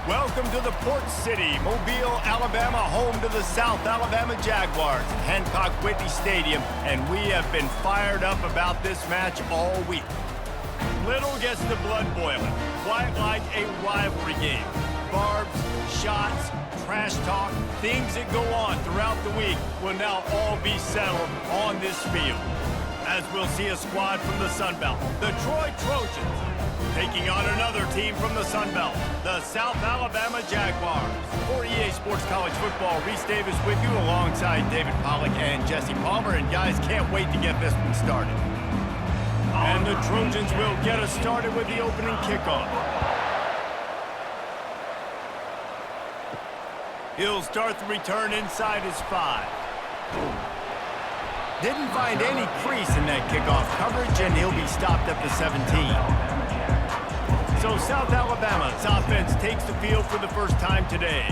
Welcome to the Port City, Mobile, Alabama, home to the South Alabama Jaguars at Hancock Whitney Stadium, and we have been fired up about this match all week. Little gets the blood boiling, quite like a rivalry game. Barbs, shots, trash talk, things that go on throughout the week will now all be settled on this field. As we'll see a squad from the Sun Belt, the Troy Trojans, taking on another team from the Sun Belt, the South Alabama Jaguars. For EA Sports College Football, Reese Davis with you alongside David Pollack and Jesse Palmer. And guys, can't wait to get this one started. And the Trojans will get us started with the opening kickoff. He'll start the return inside his 5. Didn't find any crease in that kickoff coverage, and he'll be stopped at the 17. So South Alabama's offense takes the field for the first time today.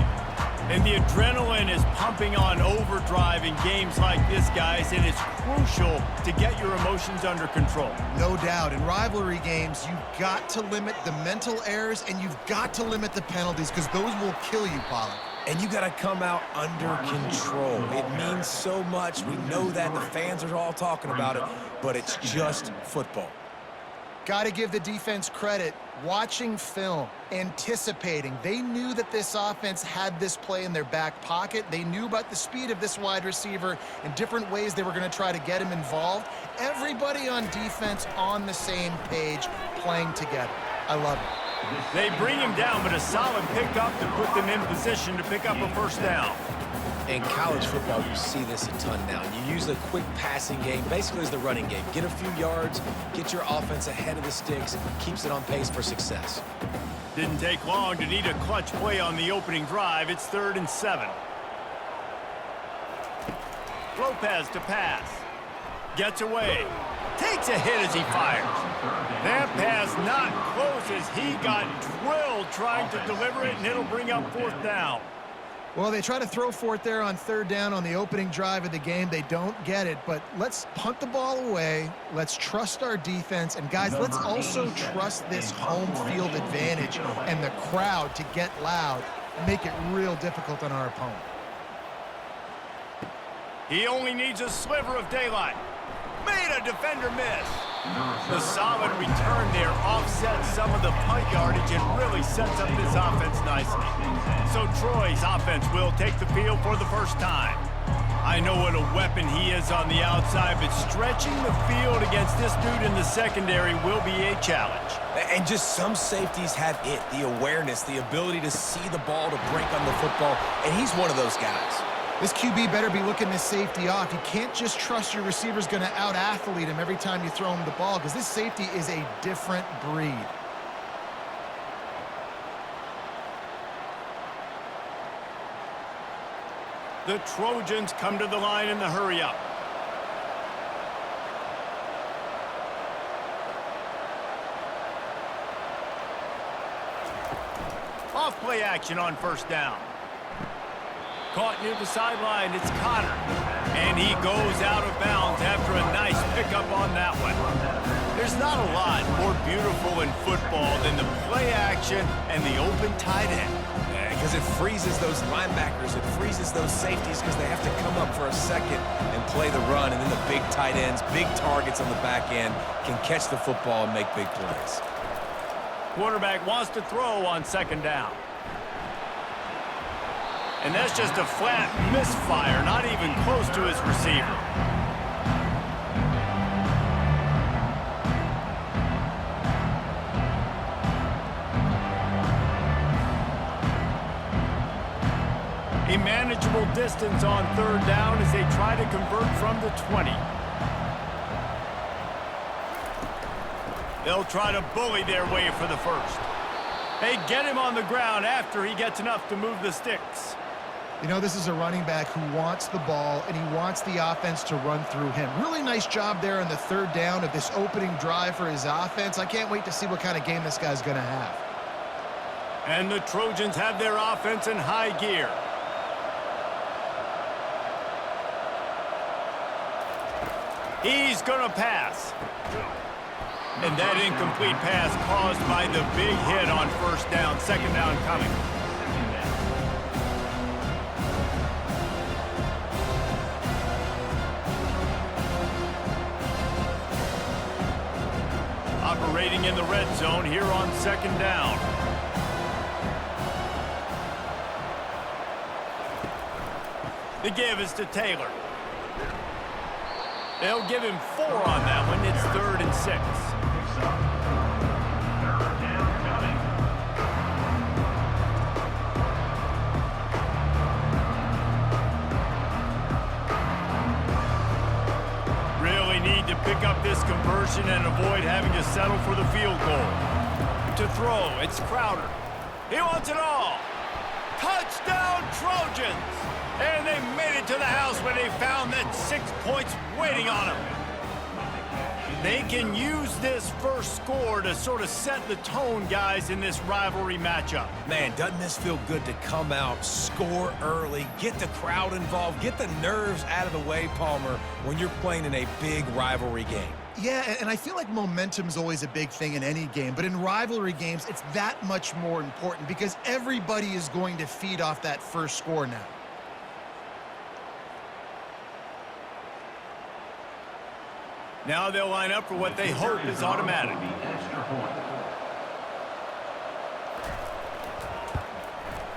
And the adrenaline is pumping on overdrive in games like this, guys, and it's crucial to get your emotions under control. No doubt. In rivalry games, you've got to limit the mental errors, and you've got to limit the penalties, because those will kill you, Pollard. And you got to come out under control. It means so much. We know that. The fans are all talking about it, but it's just football. Got to give the defense credit. Watching film, anticipating. They knew that this offense had this play in their back pocket. They knew about the speed of this wide receiver and different ways they were going to try to get him involved. Everybody on defense on the same page, playing together. I love it. They bring him down, but a solid pickup to put them in position to pick up a first down. In college football, you see this a ton now. You use a quick passing game, basically as the running game. Get a few yards, get your offense ahead of the sticks, keeps it on pace for success. Didn't take long to need a clutch play on the opening drive. It's 3rd and 7. Lopez to pass. Gets away. Takes a hit as he fires. That pass not close as he got drilled trying to deliver it, and it'll bring up 4th down. Well, they try to throw for it there on 3rd down on the opening drive of the game. They don't get it, but let's punt the ball away. Let's trust our defense. And, guys, let's also trust this home field advantage and the crowd to get loud and make it real difficult on our opponent. He only needs a sliver of daylight. Made a defender miss. The solid return there offsets some of the punt yardage and really sets up this offense nicely. So Troy's offense will take the field for the first time. I know what a weapon he is on the outside, but stretching the field against this dude in the secondary will be a challenge. And just some safeties have it, the awareness, the ability to see the ball, to break on the football, and he's one of those guys. This QB better be looking this safety off. You can't just trust your receiver's going to out-athlete him every time you throw him the ball, because this safety is a different breed. The Trojans come to the line in the hurry-up. Off-play action on 1st down. Caught near the sideline, it's Connor. And he goes out of bounds after a nice pickup on that one. There's not a lot more beautiful in football than the play action and the open tight end. Because it freezes those linebackers, it freezes those safeties because they have to come up for a second and play the run. And then the big tight ends, big targets on the back end can catch the football and make big plays. Quarterback wants to throw on 2nd down. And that's just a flat misfire, not even close to his receiver. A manageable distance on 3rd down as they try to convert from the 20. They'll try to bully their way for the first. They get him on the ground after he gets enough to move the sticks. You know, this is a running back who wants the ball, and he wants the offense to run through him. Really nice job there on the 3rd down of this opening drive for his offense. I can't wait to see what kind of game this guy's going to have. And the Trojans have their offense in high gear. He's going to pass. And that incomplete pass caused by the big hit on 1st down. 2nd down coming. operating in the red zone here on second down. The give is to Taylor. They'll give him 4 on that one. It's 3rd and 6. Really need to pick up this conversion and avoid having to settle for the field goal. To throw, it's Crowder. He wants it all. Touchdown, Trojans! And they made it to the house when they found that 6 points waiting on them. They can use this first score to sort of set the tone, guys, in this rivalry matchup. Man, doesn't this feel good to come out, score early, get the crowd involved, get the nerves out of the way, Palmer, when you're playing in a big rivalry game? Yeah, and I feel like momentum's always a big thing in any game, but in rivalry games, it's that much more important because everybody is going to feed off that first score now. Now they'll line up for what they hope is automatic.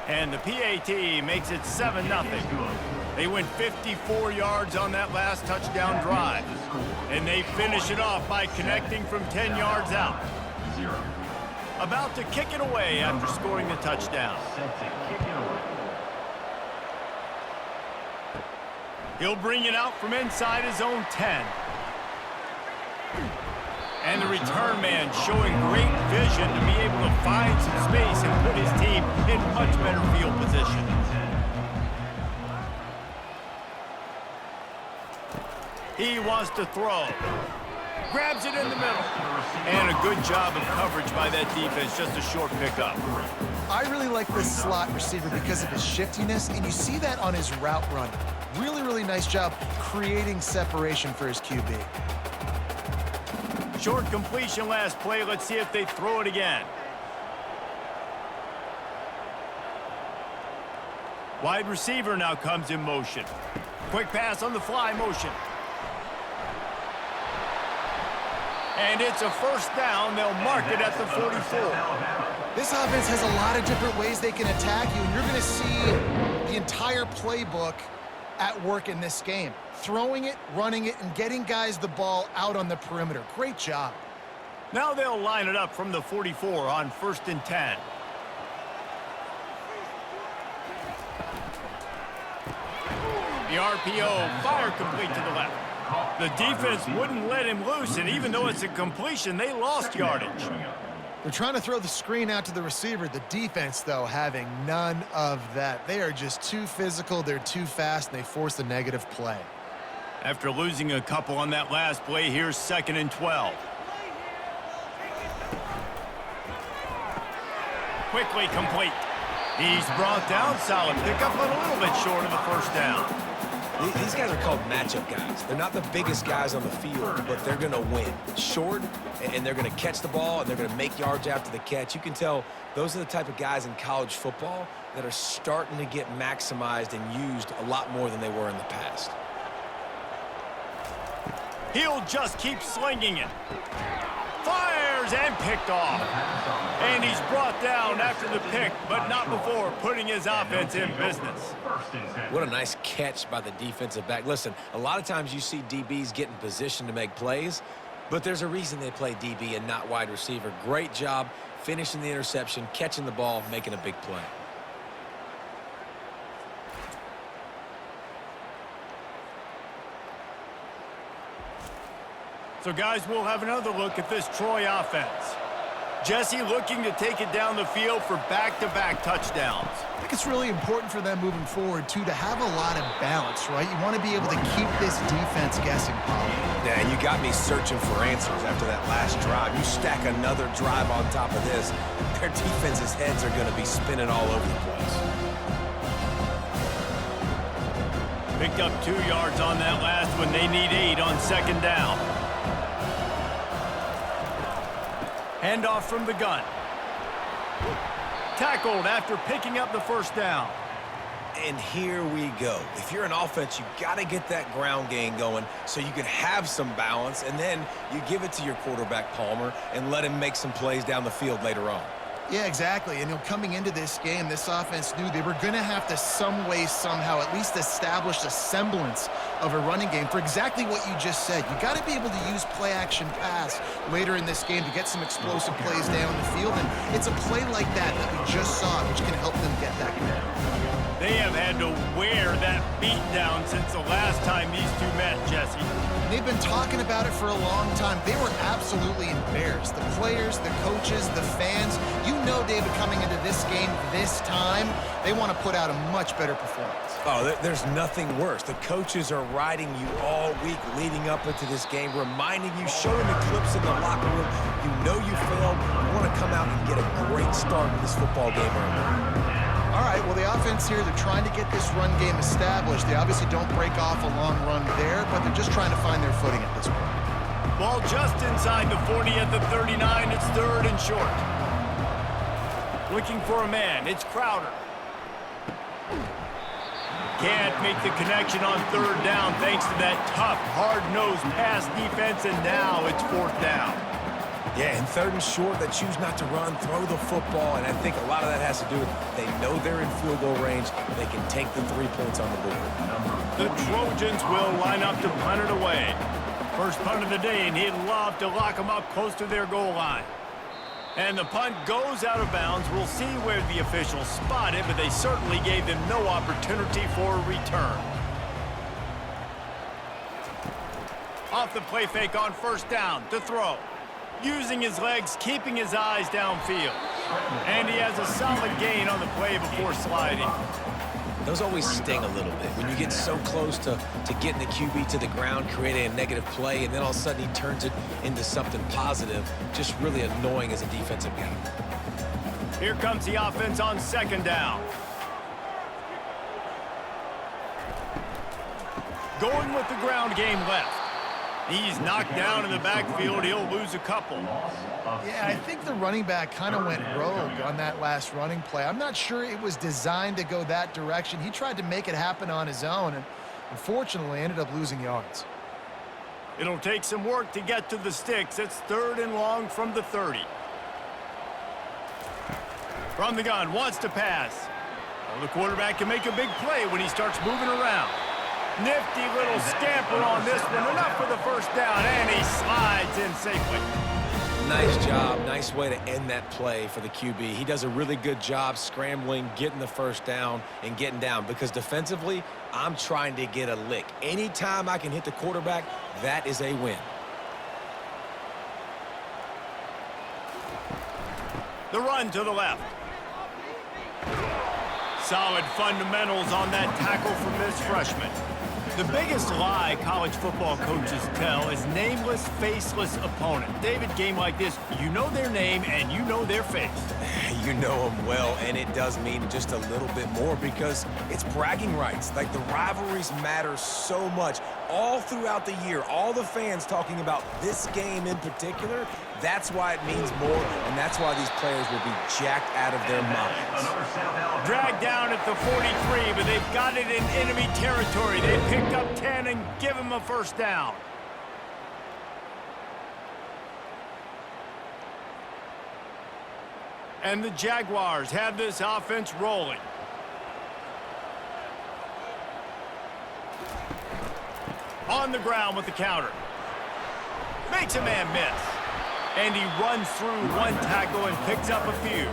And the PAT makes it 7-0. They went 54 yards on that last touchdown drive. And they finish it off by connecting from 10 yards out. About to kick it away after scoring the touchdown. He'll bring it out from inside his own 10. And the return man showing great vision to be able to find some space and put his team in much better field position. He wants to throw. Grabs it in the middle. And a good job of coverage by that defense, just a short pickup. I really like this slot receiver because of his shiftiness, and you see that on his route run. Really, really nice job creating separation for his QB. Short completion last play. Let's see if they throw it again. Wide receiver now comes in motion. Quick pass on the fly motion. And it's a first down. They'll mark it at the 44. This offense has a lot of different ways they can attack you, and you're going to see the entire playbook at work in this game. Throwing it, running it, and getting guys the ball out on the perimeter. Great job. Now they'll line it up from the 44 on 1st and 10. The RPO, fire complete to the left. The defense wouldn't let him loose, and even though it's a completion, they lost yardage. They're trying to throw the screen out to the receiver. The defense, though, having none of that. They are just too physical, they're too fast, and they force a negative play. After losing a couple on that last play, here's 2nd and 12. Quickly complete. He's brought down, solid pickup, but a little bit short of the first down. These guys are called matchup guys. They're not the biggest guys on the field, but they're going to win. Short, and they're going to catch the ball, and they're going to make yards after the catch. You can tell those are the type of guys in college football that are starting to get maximized and used a lot more than they were in the past. He'll just keep slinging it. Fires and picked off. And he's brought down after the pick, but not before putting his offense in business. What a nice catch by the defensive back. Listen, a lot of times you see DBs get in position to make plays, but there's a reason they play DB and not wide receiver. Great job finishing the interception, catching the ball, making a big play. So, guys, we'll have another look at this Troy offense. Jesse looking to take it down the field for back-to-back touchdowns. I think it's really important for them moving forward, too, to have a lot of balance, right? You want to be able to keep this defense guessing, Paul. Yeah, you got me searching for answers after that last drive. You stack another drive on top of this, their defense's heads are going to be spinning all over the place. Picked up 2 yards on that last one. They need 8 on 2nd down. Handoff from the gun. Tackled after picking up the first down. And here we go. If you're an offense, you got to get that ground game going so you can have some balance, and then you give it to your quarterback, Palmer, and let him make some plays down the field later on. Yeah, exactly. And coming into this game, this offense knew they were going to have to some way, somehow, at least establish a semblance of a running game for exactly what you just said. You got to be able to use play-action pass later in this game to get some explosive plays down the field. And it's a play like that that we just saw, which can help them get that going. They have had to wear that beat down since the last time these two met, Jesse. They've been talking about it for a long time. They were absolutely embarrassed. The players, the coaches, the fans. You know, David, coming into this game this time, they want to put out a much better performance. Oh, there's nothing worse. The coaches are riding you all week leading up into this game, reminding you, showing the clips in the locker room. You know you failed. You want to come out and get a great start in this football game early. All right, well, the offense here, they're trying to get this run game established. They obviously don't break off a long run there, but they're just trying to find their footing at this point. Ball just inside the 40 at the 39. It's 3rd and short. Looking for a man. It's Crowder. Can't make the connection on 3rd down thanks to that tough, hard-nosed pass defense, and now it's 4th down. Yeah, and 3rd and short, they choose not to run, throw the football, and I think a lot of that has to do with they know they're in field goal range. They can take the 3 points on the board. The Trojans will line up to punt it away. First punt of the day, and he'd love to lock them up close to their goal line. And the punt goes out of bounds. We'll see where the officials spot it, but they certainly gave them no opportunity for a return. Off the play fake on 1st down to throw. Using his legs, keeping his eyes downfield. And he has a solid gain on the play before sliding. Those always sting a little bit. When you get so close to getting the QB to the ground, creating a negative play, and then all of a sudden he turns it into something positive, just really annoying as a defensive guy. Here comes the offense on 2nd down. Going with the ground game left. He's knocked down in the backfield. He'll lose a couple. Yeah, I think the running back kind of went rogue on that last running play. I'm not sure it was designed to go that direction. He tried to make it happen on his own, and unfortunately ended up losing yards. It'll take some work to get to the sticks. It's 3rd and long from the 30. From the gun, wants to pass. Well, the quarterback can make a big play when he starts moving around. Nifty little scamper on this one. Enough for the 1st down, and he slides in safely. Nice job. Nice way to end that play for the QB. He does a really good job scrambling, getting the 1st down, and getting down. Because defensively, I'm trying to get a lick. Anytime I can hit the quarterback, that is a win. The run to the left. Solid fundamentals on that tackle from this freshman. The biggest lie college football coaches tell is nameless, faceless opponent. David, game like this, you know their name and you know their face. You know them well, and it does mean just a little bit more because it's bragging rights. Like, the rivalries matter so much all throughout the year. All the fans talking about this game in particular, that's why it means more, and that's why these players will be jacked out of their minds. Dragged down at the 43, but they've got it in enemy territory. They picked up 10 and give him a 1st down. And the Jaguars have this offense rolling. On the ground with the counter. Makes a man miss. And he runs through one tackle and picks up a few.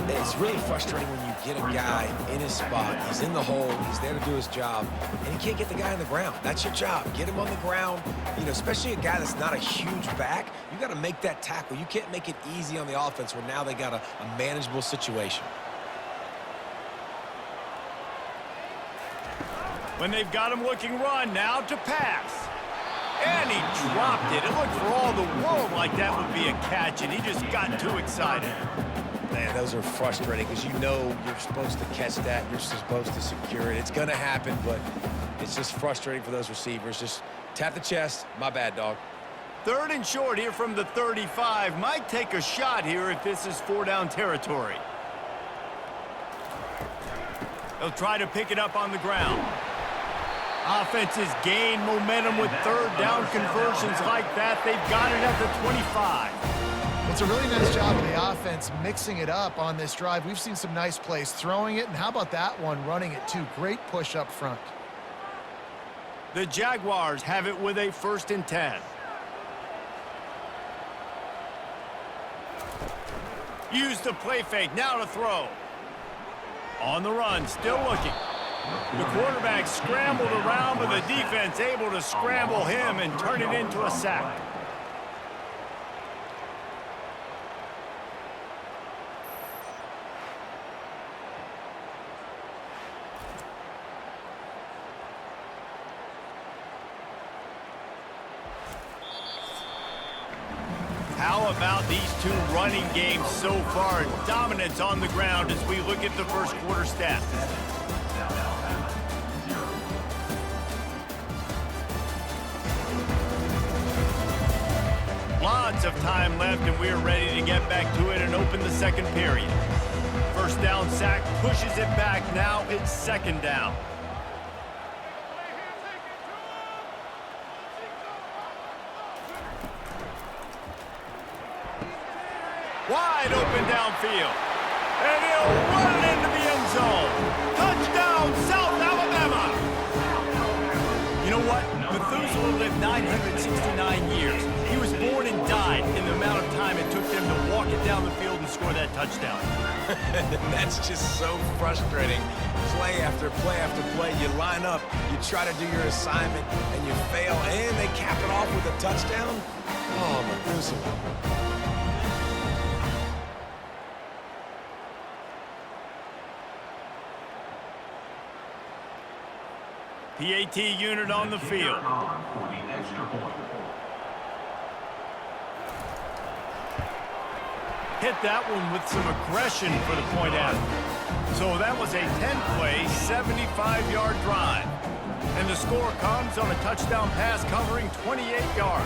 It's really frustrating when you get a guy in his spot. He's in the hole. He's there to do his job. And he can't get the guy on the ground. That's your job. Get him on the ground. You know, especially a guy that's not a huge back. You got to make that tackle. You can't make it easy on the offense where now they got a manageable situation. When they've got him looking run, now to pass. And he dropped it. It looked for all the world like that would be a catch, and he just got too excited. Man, those are frustrating because you know you're supposed to catch that. You're supposed to secure it. It's going to happen, but it's just frustrating for those receivers. Just tap the chest. My bad, dog. 3rd and short here from the 35. Might take a shot here if this is 4-down territory. They'll try to pick it up on the ground. Offenses gain momentum with third down conversions like that. They've got it at the 25. It's a really nice job of the offense mixing it up on this drive. We've seen some nice plays throwing it, and how about that one running it too? Great push up front. The Jaguars have it with a 1st and 10. Use the play fake, now to throw. On the run, still looking. The quarterback scrambled around, but the defense able to scramble him and turn it into a sack. How about these two running games so far? Dominance on the ground as we look at the first quarter stats. Lots of time left, and we're ready to get back to it and open the second period. First down sack pushes it back. Now it's 2nd down. Wide open downfield. And he'll run it into the end zone. Touchdown, South Alabama. You know what? Methuselah lived 969 years. He was born and died in the amount of time it took them to walk it down the field and score that touchdown. That's just so frustrating. Play after play after play. You line up, you try to do your assignment, and you fail, and they cap it off with a touchdown? Oh, Methuselah. PAT unit on the field. Hit that one with some aggression for the point after. So that was a 10-play, 75-yard drive. And the score comes on a touchdown pass covering 28 yards.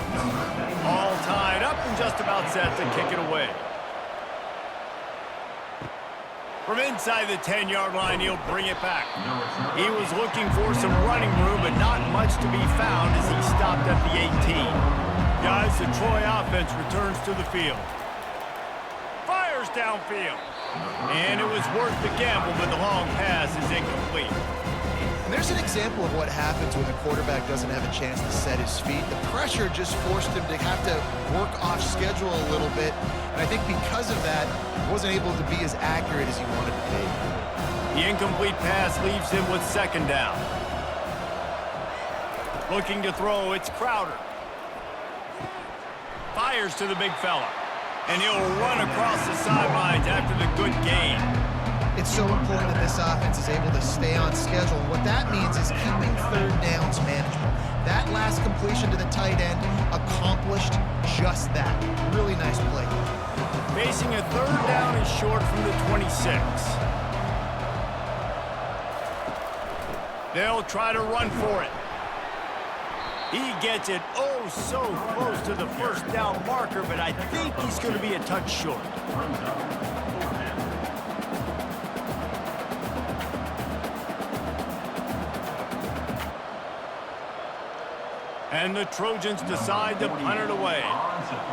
All tied up and just about set to kick it away. From inside the 10-yard line, he'll bring it back. He was looking for some running room, but not much to be found as he stopped at the 18. Guys, the Troy offense returns to the field. Fires downfield. And it was worth the gamble, but the long pass is incomplete. And there's an example of what happens when the quarterback doesn't have a chance to set his feet. The pressure just forced him to have to work off schedule a little bit. And I think because of that, he wasn't able to be as accurate as he wanted to be. The incomplete pass leaves him with 2nd down. Looking to throw, it's Crowder. Fires to the big fella. And he'll run across the sidelines after the good gain. It's so important that this offense is able to stay on schedule. What that means is keeping 3rd downs manageable. That last completion to the tight end accomplished just that. Really nice play. Facing a 3rd down is short from the 26. They'll try to run for it. He gets it oh so close to the 1st down marker, but I think he's going to be a touch short. And the Trojans decide to punt it away.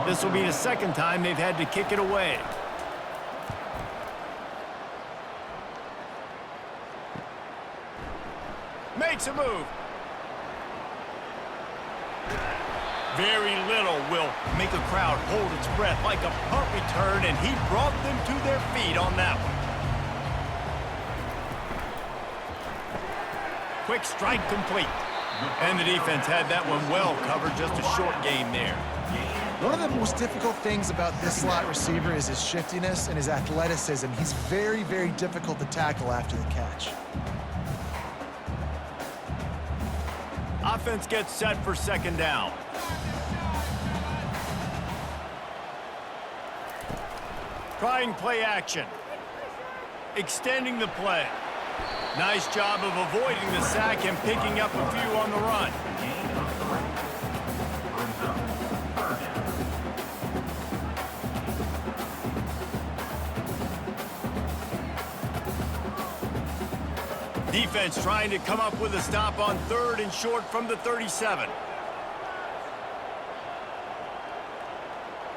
This will be the 2nd time they've had to kick it away. Makes a move. Very little will make a crowd hold its breath like a punt return, and he brought them to their feet on that one. Quick strike complete. And the defense had that one well covered, just a short game there. One of the most difficult things about this slot receiver is his shiftiness and his athleticism. He's very, very difficult to tackle after the catch. Offense gets set for 2nd down. Trying play action. Extending the play. Nice job of avoiding the sack and picking up a few on the run. Defense trying to come up with a stop on 3rd and short from the 37.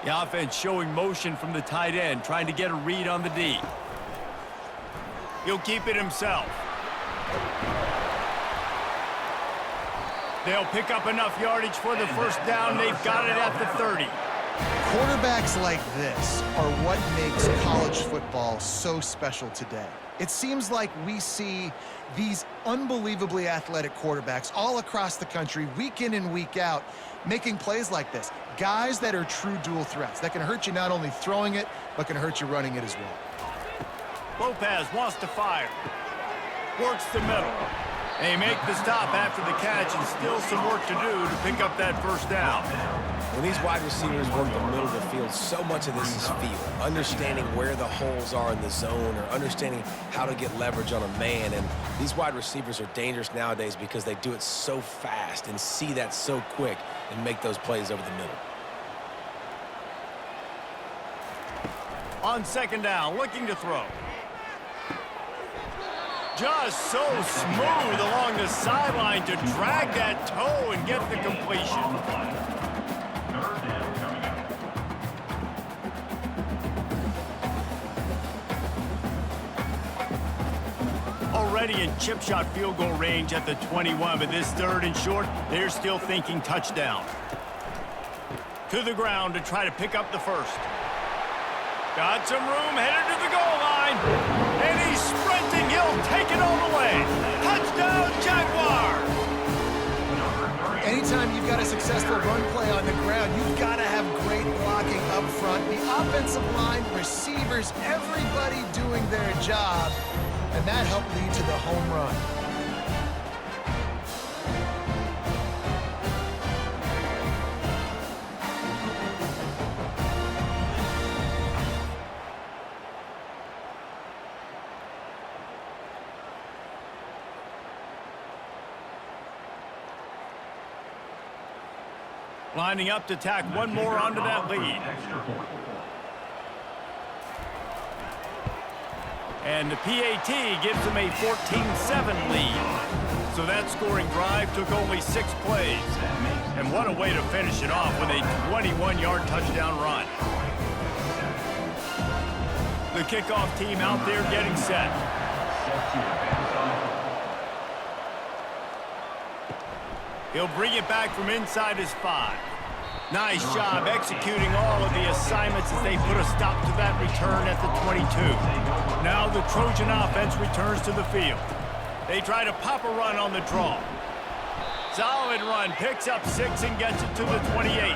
The offense showing motion from the tight end, trying to get a read on the D. He'll keep it himself. They'll pick up enough yardage for the first down. They've got it at the 30. Quarterbacks like this are what makes college football so special today. It seems like we see these unbelievably athletic quarterbacks all across the country, week in and week out, making plays like this. Guys that are true dual threats, that can hurt you not only throwing it, but can hurt you running it as well. Lopez wants to fire. Works the middle. They make the stop after the catch, and still some work to do to pick up that first down. When these wide receivers work the middle of the field, so much of this is feel. Understanding where the holes are in the zone, or understanding how to get leverage on a man. And these wide receivers are dangerous nowadays because they do it so fast and see that so quick and make those plays over the middle. On 2nd down, looking to throw. Just so smooth along the sideline to drag that toe and get the completion. Already in chip shot field goal range at the 21, but this 3rd and short, they're still thinking touchdown. To the ground to try to pick up the first. Got some room, headed to the goal line. And he's sprinting, he'll take it all the way. Touchdown, Jaguars! Anytime you've got a successful run play on the ground, you've got to have great blocking up front. The offensive line, receivers, everybody doing their job. And that helped lead to the home run. Lining up to tack one more onto that lead. And the PAT gives them a 14-7 lead. So that scoring drive took only 6 plays. And what a way to finish it off with a 21-yard touchdown run. The kickoff team out there getting set. He'll bring it back from inside his 5. Nice job executing all of the assignments as they put a stop to that return at the 22. Now the Trojan offense returns to the field. They try to pop a run on the draw. Solid run, picks up 6 and gets it to the 28.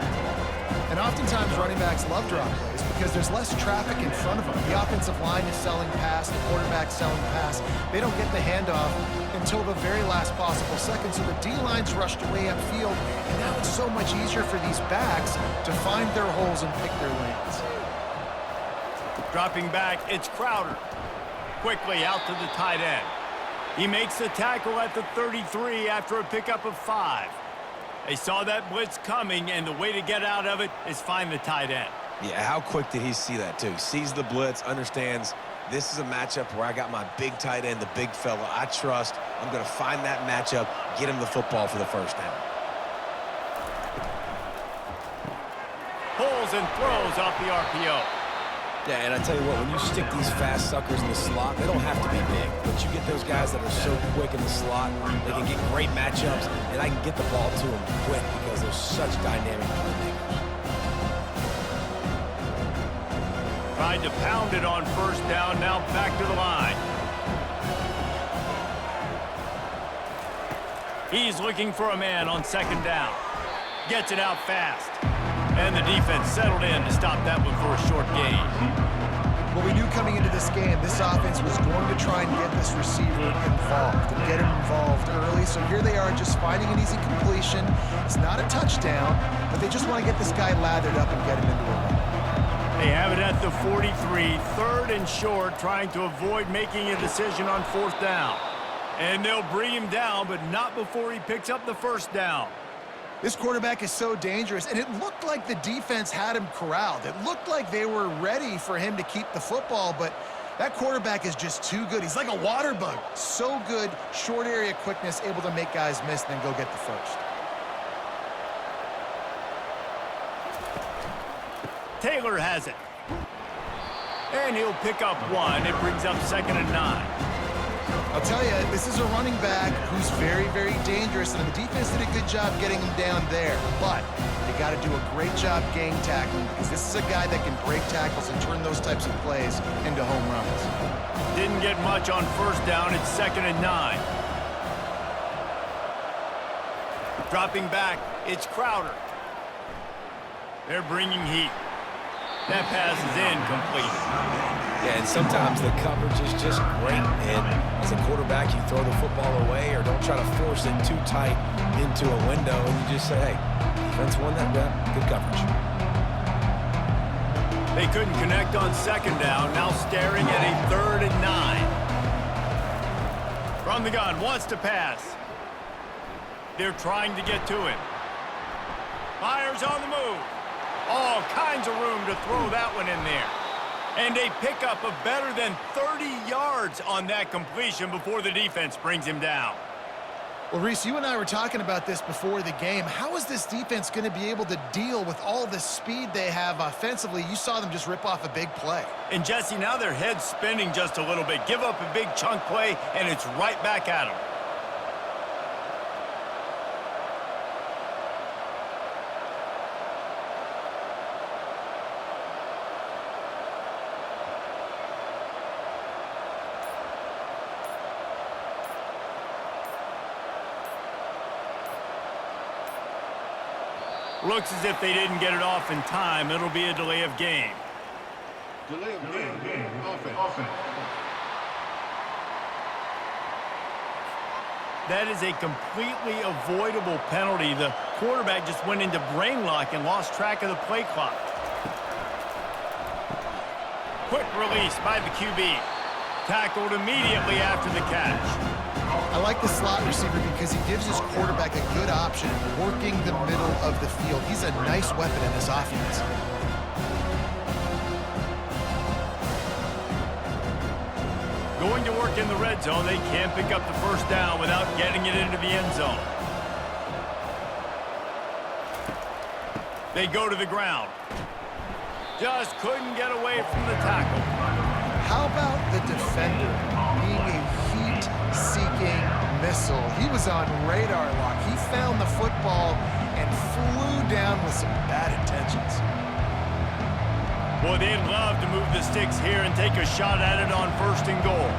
And oftentimes running backs love drop plays because there's less traffic in front of them. The offensive line is selling pass, the quarterback's selling pass. They don't get the handoff until the very last possible second, so the D-line's rushed away upfield, and now it's so much easier for these backs to find their holes and pick their lanes. Dropping back, it's Crowder. Quickly out to the tight end. He makes the tackle at the 33 after a pickup of 5. They saw that blitz coming, and the way to get out of it is find the tight end. Yeah, how quick did he see that, too? Sees the blitz, understands this is a matchup where I got my big tight end, the big fella I trust. I'm going to find that matchup, get him the football for the first down. Pulls and throws off the RPO. Yeah, and I tell you what, when you stick these fast suckers in the slot, they don't have to be big. But you get those guys that are so quick in the slot, they can get great matchups, and I can get the ball to them quick because they're such dynamic playmakers. Tried to pound it on first down, now back to the line. He's looking for a man on 2nd down. Gets it out fast. And the defense settled in to stop that one for a short gain. Well, we knew coming into this game, this offense was going to try and get this receiver involved and get him involved early. So here they are just finding an easy completion. It's not a touchdown, but they just want to get this guy lathered up and get him into a run. They have it at the 43, 3rd and short, trying to avoid making a decision on 4th down. And they'll bring him down, but not before he picks up the first down. This quarterback is so dangerous, and it looked like the defense had him corraled. It looked like they were ready for him to keep the football, but That quarterback is just too good. He's like a water bug. So good, short area quickness, able to make guys miss and then go get the first. Taylor has it. And he'll pick up one. It brings up 2nd and 9. I'll tell you, this is a running back who's very, very dangerous, and the defense did a good job getting him down there. But they got to do a great job game tackling, because this is a guy that can break tackles and turn those types of plays into home runs. Didn't get much on 1st down. It's 2nd and 9. Dropping back, it's Crowder. They're bringing heat. That pass is incomplete. Yeah, and sometimes the coverage is just great. And as a quarterback, you throw the football away or don't try to force it too tight into a window. And you just say, hey, defense won that rep. Good coverage. They couldn't connect on 2nd down. Now staring at a 3rd and 9. From the gun, wants to pass. They're trying to get to him. Fires on the move. All kinds of room to throw that one in there. And a pickup of better than 30 yards on that completion before the defense brings him down. Well, Reese, you and I were talking about this before the game. How is this defense going to be able to deal with all the speed they have offensively? You saw them just rip off a big play. And, Jesse, now their head's spinning just a little bit. Give up a big chunk play, and it's right back at them. Looks as if they didn't get it off in time. It'll be a delay of game. Delay of game. Offense. That is a completely avoidable penalty. The quarterback just went into brain lock and lost track of the play clock. Quick release by the QB. Tackled immediately after the catch. I like the slot receiver because he gives his quarterback a good option working the middle of the field. He's a nice weapon in this offense. Going to work in the red zone. They can't pick up the 1st down without getting it into the end zone. They go to the ground. Just couldn't get away from the tackle. How about the defender being a heat-seeking missile? He was on radar lock. He found the football and flew down with some bad intentions. Boy, they'd love to move the sticks here and take a shot at it on 1st and goal.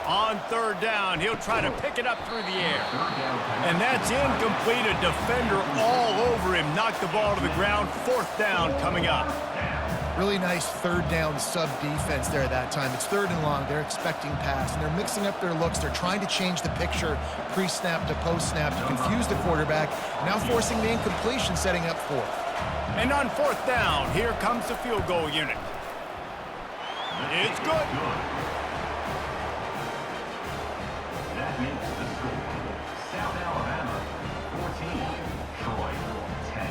On 3rd down, he'll try to pick it up through the air. And that's incomplete. A defender all over him. Knocked the ball to the ground. 4th down coming up. Really nice 3rd down sub-defense there at that time. It's 3rd and long. They're expecting pass, and they're mixing up their looks. They're trying to change the picture pre-snap to post-snap to confuse the quarterback, now forcing the incompletion, setting up 4th. And on 4th down, here comes the field goal unit. It's good. That makes the score. South Alabama, 14. Troy, 10.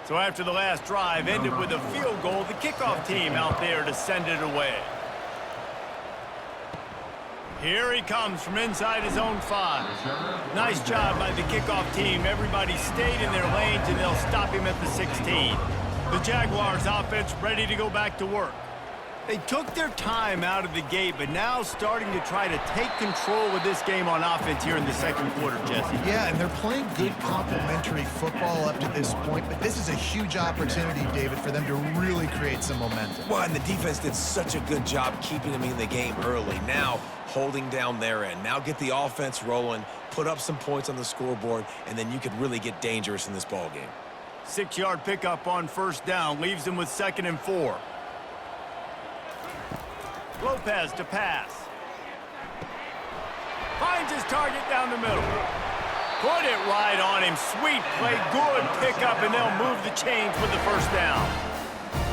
So after the last drive ended with a field goal, the kickoff team out there to send it away. Here he comes from inside his own 5. Nice job by the kickoff team. Everybody stayed in their lanes, and they'll stop him at the 16. The Jaguars offense ready to go back to work. They took their time out of the gate, but now starting to try to take control of this game on offense here in the 2nd quarter, Jesse. Yeah, and they're playing good complementary football up to this point, but this is a huge opportunity, David, for them to really create some momentum. Well, and the defense did such a good job keeping them in the game early. Now, holding down their end. Now get the offense rolling, put up some points on the scoreboard, and then you could really get dangerous in this ball game. 6-yard pickup on 1st down leaves them with 2nd and 4. Lopez to pass. Finds his target down the middle. Put it right on him. Sweet play, good pickup, and they'll move the chains with the first down.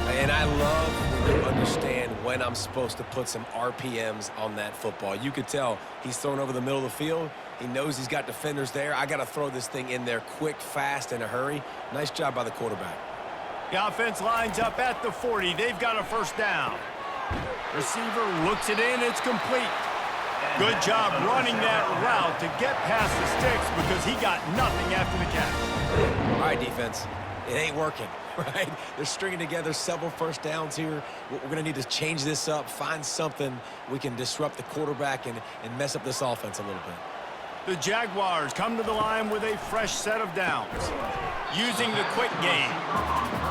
And I love when you understand when I'm supposed to put some RPMs on that football. You could tell he's thrown over the middle of the field. He knows he's got defenders there. I got to throw this thing in there quick, fast, in a hurry. Nice job by the quarterback. The offense lines up at the 40. They've got a first down. Receiver looks it in. It's complete. Good job running that route to get past the sticks because he got nothing after the catch. All right, defense. It ain't working, right? They're stringing together several first downs here. We're going to need to change this up, find something we can disrupt the quarterback and mess up this offense a little bit. The Jaguars come to the line with a fresh set of downs, using the quick game.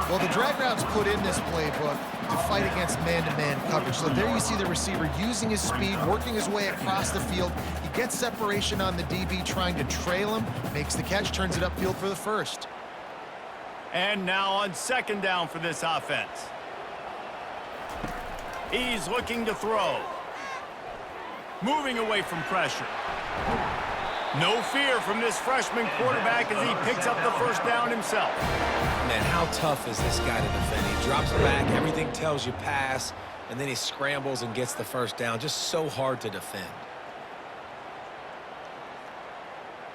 Well, the drag routes put in this playbook to fight against man-to-man coverage. So there you see the receiver using his speed, working his way across the field. He gets separation on the DB, trying to trail him, makes the catch, turns it upfield for the first. And now on second down for this offense. He's looking to throw. Moving away from pressure. No fear from this freshman quarterback as he picks up the first down himself. Man, how tough is this guy to defend? He drops back, everything tells you pass, and then he scrambles and gets the first down. Just so hard to defend.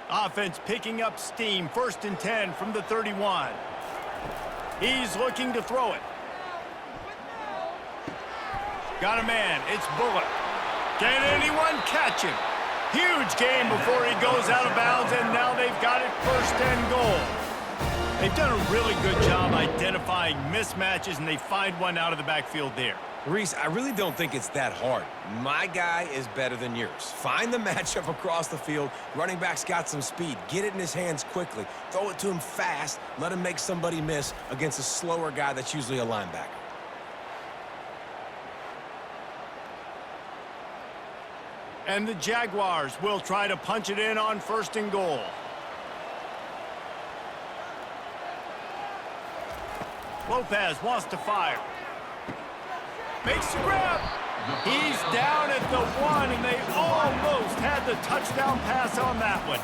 Offense picking up steam. 1st and 10 from the 31. He's looking to throw it. Got a man. It's Bullock. Can anyone catch him? Huge game before he goes out of bounds, and now they've got it 1st and goal. They've done a really good job identifying mismatches, and they find one out of the backfield there. Reese, I really don't think it's that hard. My guy is better than yours. Find the matchup across the field. Running back's got some speed. Get it in his hands quickly. Throw it to him fast. Let him make somebody miss against a slower guy that's usually a linebacker. And the Jaguars will try to punch it in on 1st and goal. Lopez wants to fire. Makes the grab. He's down at the 1, and they almost had the touchdown pass on that one.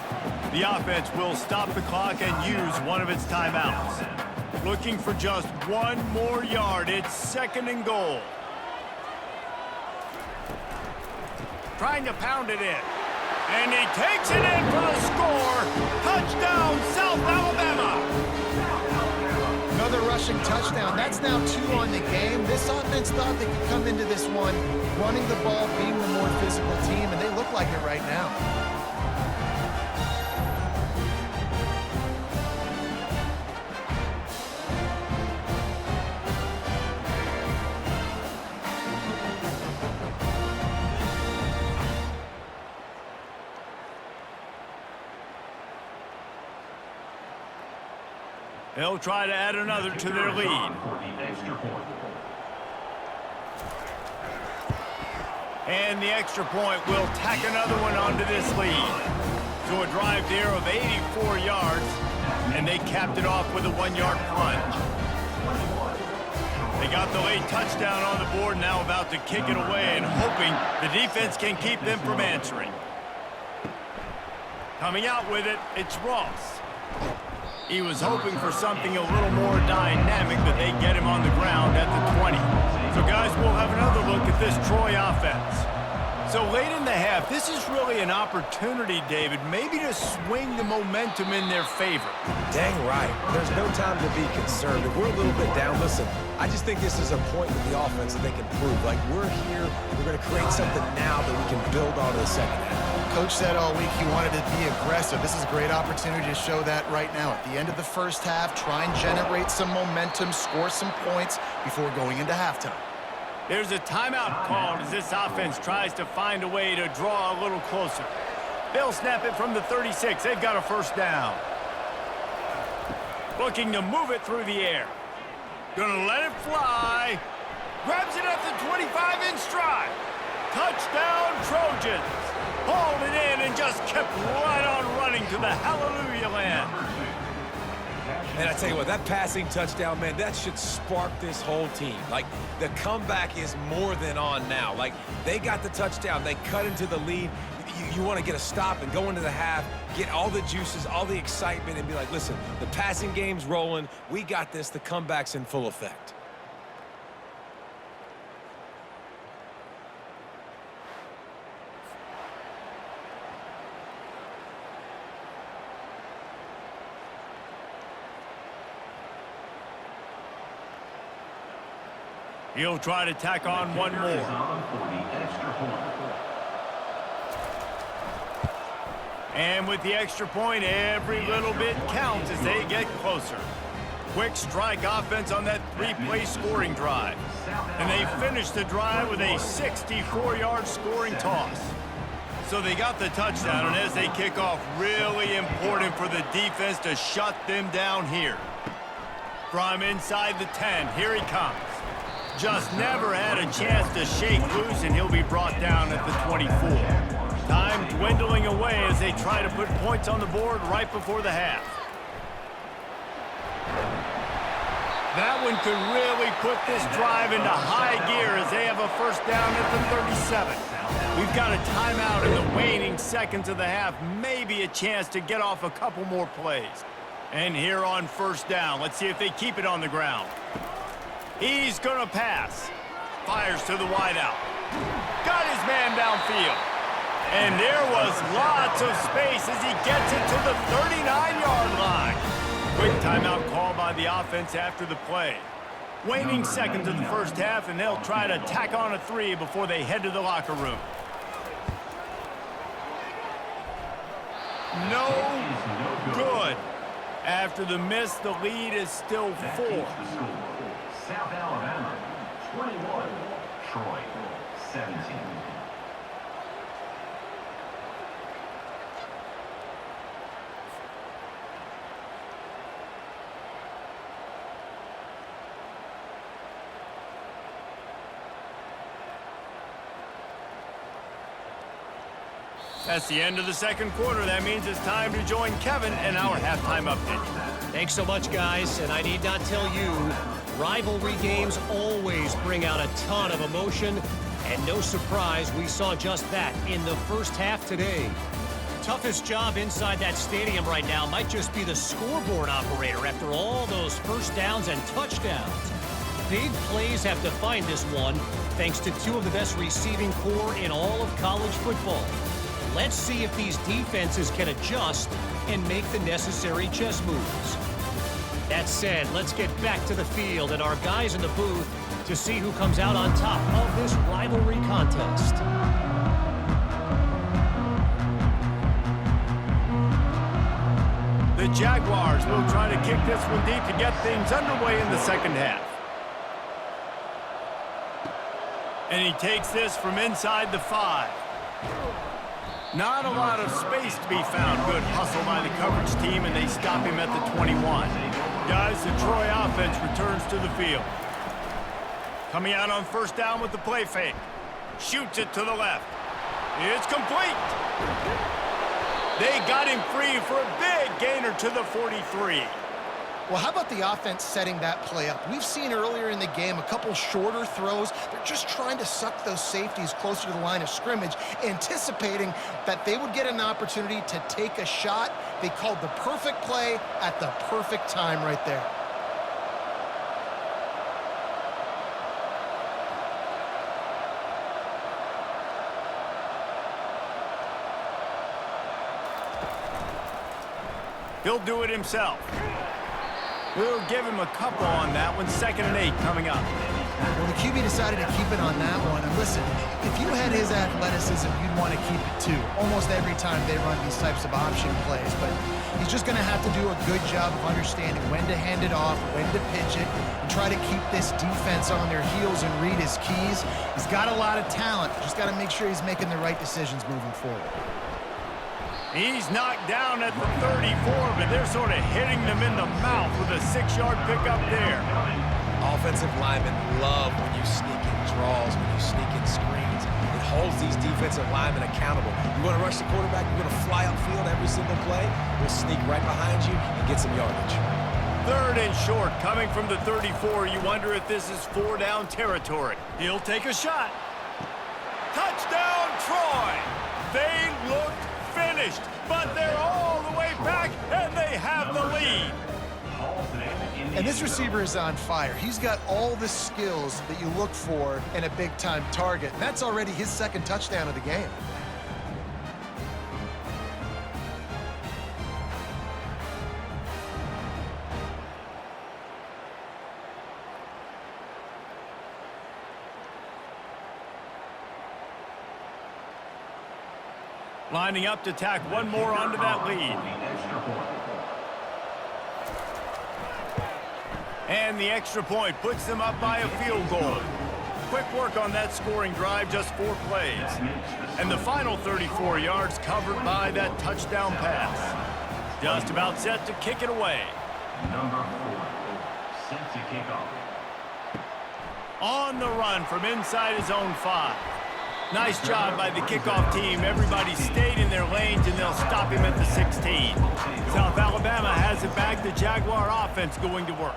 The offense will stop the clock and use one of its timeouts. Looking for just one more yard. It's 2nd and goal. Trying to pound it in. And he takes it in for the score. Touchdown, South Alabama. Another rushing touchdown. That's now 2 on the game. This offense thought they could come into this one running the ball, being the more physical team, and they look like it right now. They'll try to add another to their lead. And the extra point will tack another one onto this lead. So a drive there of 84 yards, and they capped it off with a 1-yard plunge. They got the late touchdown on the board, now about to kick it away and hoping the defense can keep them from answering. Coming out with it, it's Ross. He was hoping for something a little more dynamic, but they get him on the ground at the 20. So, guys, we'll have another look at this Troy offense. So late in the half, this is really an opportunity, David, maybe to swing the momentum in their favor. Dang right. There's no time to be concerned. If we're a little bit down, listen, I just think this is a point with the offense that they can prove. Like, we're here, we're going to create something now that we can build on in the second half. Coach said all week he wanted to be aggressive. This is a great opportunity to show that right now. At the end of the first half, try and generate some momentum, score some points before going into halftime. There's a timeout called as this offense tries to find a way to draw a little closer. They'll snap it from the 36. They've got a first down. Looking to move it through the air. Gonna let it fly. Grabs it at the 25 in stride. Touchdown, Trojans. Hauled it in and just kept right on running to the hallelujah land. And I tell you what, that passing touchdown, man, that should spark this whole team. Like, the comeback is more than on now. Like, they got the touchdown. They cut into the lead. You want to get a stop and go into the half, get all the juices, all the excitement, and be like, listen, the passing game's rolling. We got this. The comeback's in full effect. He'll try to tack on one more. And with the extra point, every little bit counts as they get closer. Quick strike offense on that three-play scoring drive. And they finish the drive with a 64-yard scoring toss. So they got the touchdown, and as they kick off, really important for the defense to shut them down here. From inside the 10, here he comes. Just never had a chance to shake loose, and he'll be brought down at the 24. Time dwindling away as they try to put points on the board right before the half. That one could really put this drive into high gear as they have a first down at the 37. We've got a timeout in the waning seconds of the half, maybe a chance to get off a couple more plays. And here on first down, let's see if they keep it on the ground. He's going to pass. Fires to the wideout. Got his man downfield. And there was lots of space as he gets it to the 39-yard line. Quick timeout call by the offense after the play. Waning seconds of the first half, and they'll try to tack on a 3 before they head to the locker room. No good. After the miss, the lead is still 4. South Alabama, 21. Troy, 17. That's the end of the second quarter. That means it's time to join Kevin in our halftime update. Thanks so much, guys. And I need not tell you, rivalry games always bring out a ton of emotion. And no surprise, we saw just that in the first half today. Toughest job inside that stadium right now might just be the scoreboard operator after all those first downs and touchdowns. Big plays have defined this one, thanks to two of the best receiving corps in all of college football. Let's see if these defenses can adjust and make the necessary chess moves. That said, let's get back to the field and our guys in the booth to see who comes out on top of this rivalry contest. The Jaguars will try to kick this one deep to get things underway in the second half. And he takes this from inside the 5. Not a lot of space to be found. Good hustle by the coverage team, and they stop him at the 21. Guys, the Troy offense returns to the field. Coming out on first down with the play fake. Shoots it to the left. It's complete. They got him free for a big gainer to the 43. Well, how about the offense setting that play up? We've seen earlier in the game a couple shorter throws. They're just trying to suck those safeties closer to the line of scrimmage, anticipating that they would get an opportunity to take a shot. They called the perfect play at the perfect time right there. He'll do it himself. We'll give him a couple on that one. 2nd and 8 coming up. Well, the QB decided to keep it on that one. And listen, if you had his athleticism, you'd want to keep it too. Almost every time they run these types of option plays. But he's just going to have to do a good job of understanding when to hand it off, when to pitch it, and try to keep this defense on their heels and read his keys. He's got a lot of talent. Just got to make sure he's making the right decisions moving forward. He's knocked down at the 34, but they're sort of hitting them in the mouth with a 6-yard pickup there. Offensive linemen love when you sneak in draws, when you sneak in screens. It holds these defensive linemen accountable. You want to rush the quarterback, you're going to fly upfield every single play. We'll sneak right behind you and get some yardage. Third and short, coming from the 34. You wonder if this is 4-down territory. He'll take a shot. Touchdown, Troy! They looked finished, but they're all the way back, and they have the lead. And this receiver is on fire. He's got all the skills that you look for in a big-time target. And that's already his second touchdown of the game. Lining up to tack one more onto that lead. And the extra point puts them up by a field goal. Quick work on that scoring drive, just 4 plays. And the final 34 yards covered by that touchdown pass. Just about set to kick it away. Number 4, set to kick off. On the run from inside his own 5. Nice job by the kickoff team. Everybody stayed in their lanes, and they'll stop him at the 16. South Alabama has it back. The Jaguar offense going to work.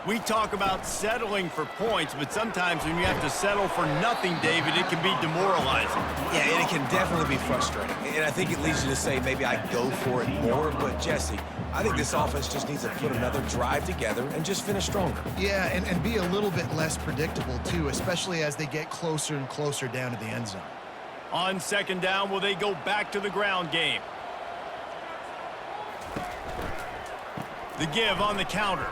We talk about settling for points, but sometimes when you have to settle for nothing, David, it can be demoralizing. Yeah, and it can definitely be frustrating. And I think it leads you to say maybe I go for it more. But, Jesse, I think this offense just needs to put another drive together and just finish stronger. Yeah, and be a little bit less predictable, too, especially as they get closer and closer down to the end zone. On second down, will they go back to the ground game? The give on the counter.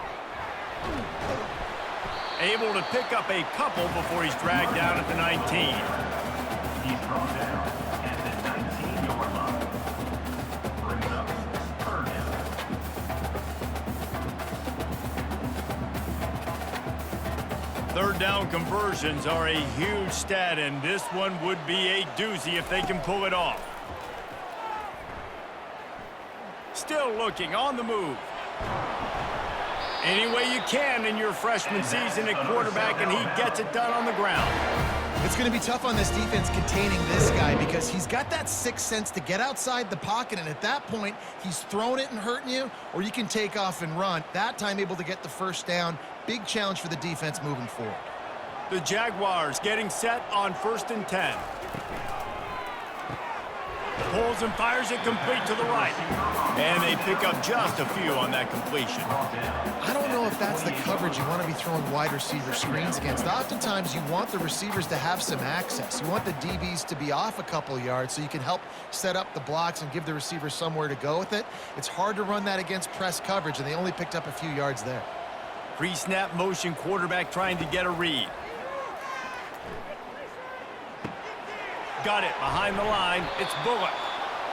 Able to pick up a couple before he's dragged down at the 19. He's brought down at the 19-yard line. Brings up third down. Third down conversions are a huge stat, and this one would be a doozy if they can pull it off. Still looking on the move. Any way you can in your freshman season at quarterback, and he gets it done on the ground. It's going to be tough on this defense containing this guy because he's got that sixth sense to get outside the pocket, and at that point, he's throwing it and hurting you, or you can take off and run. That time able to get the first down. Big challenge for the defense moving forward. The Jaguars getting set on 1st and 10. Pulls and fires it complete to the right. And they pick up just a few on that completion. I don't know if that's the coverage you want to be throwing wide receiver screens against. Oftentimes, you want the receivers to have some access. You want the DBs to be off a couple yards so you can help set up the blocks and give the receivers somewhere to go with it. It's hard to run that against press coverage, and they only picked up a few yards there. Pre-snap motion quarterback trying to get a read. Got it behind the line. It's Bullock.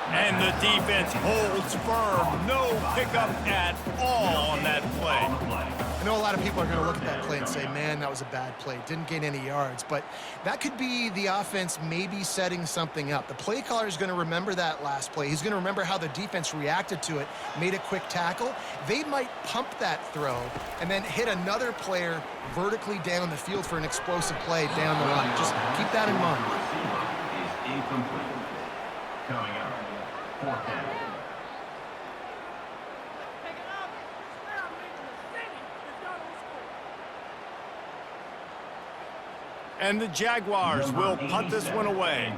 And the defense holds firm. No pickup at all on that play. I know a lot of people are going to look at that play and say, man, that was a bad play. Didn't gain any yards. But that could be the offense maybe setting something up. The play caller is going to remember that last play. He's going to remember how the defense reacted to it, made a quick tackle. They might pump that throw and then hit another player vertically down the field for an explosive play down the line. Just keep that in mind. Incomplete. Coming up, 4th down. And the Jaguars will punt this one away.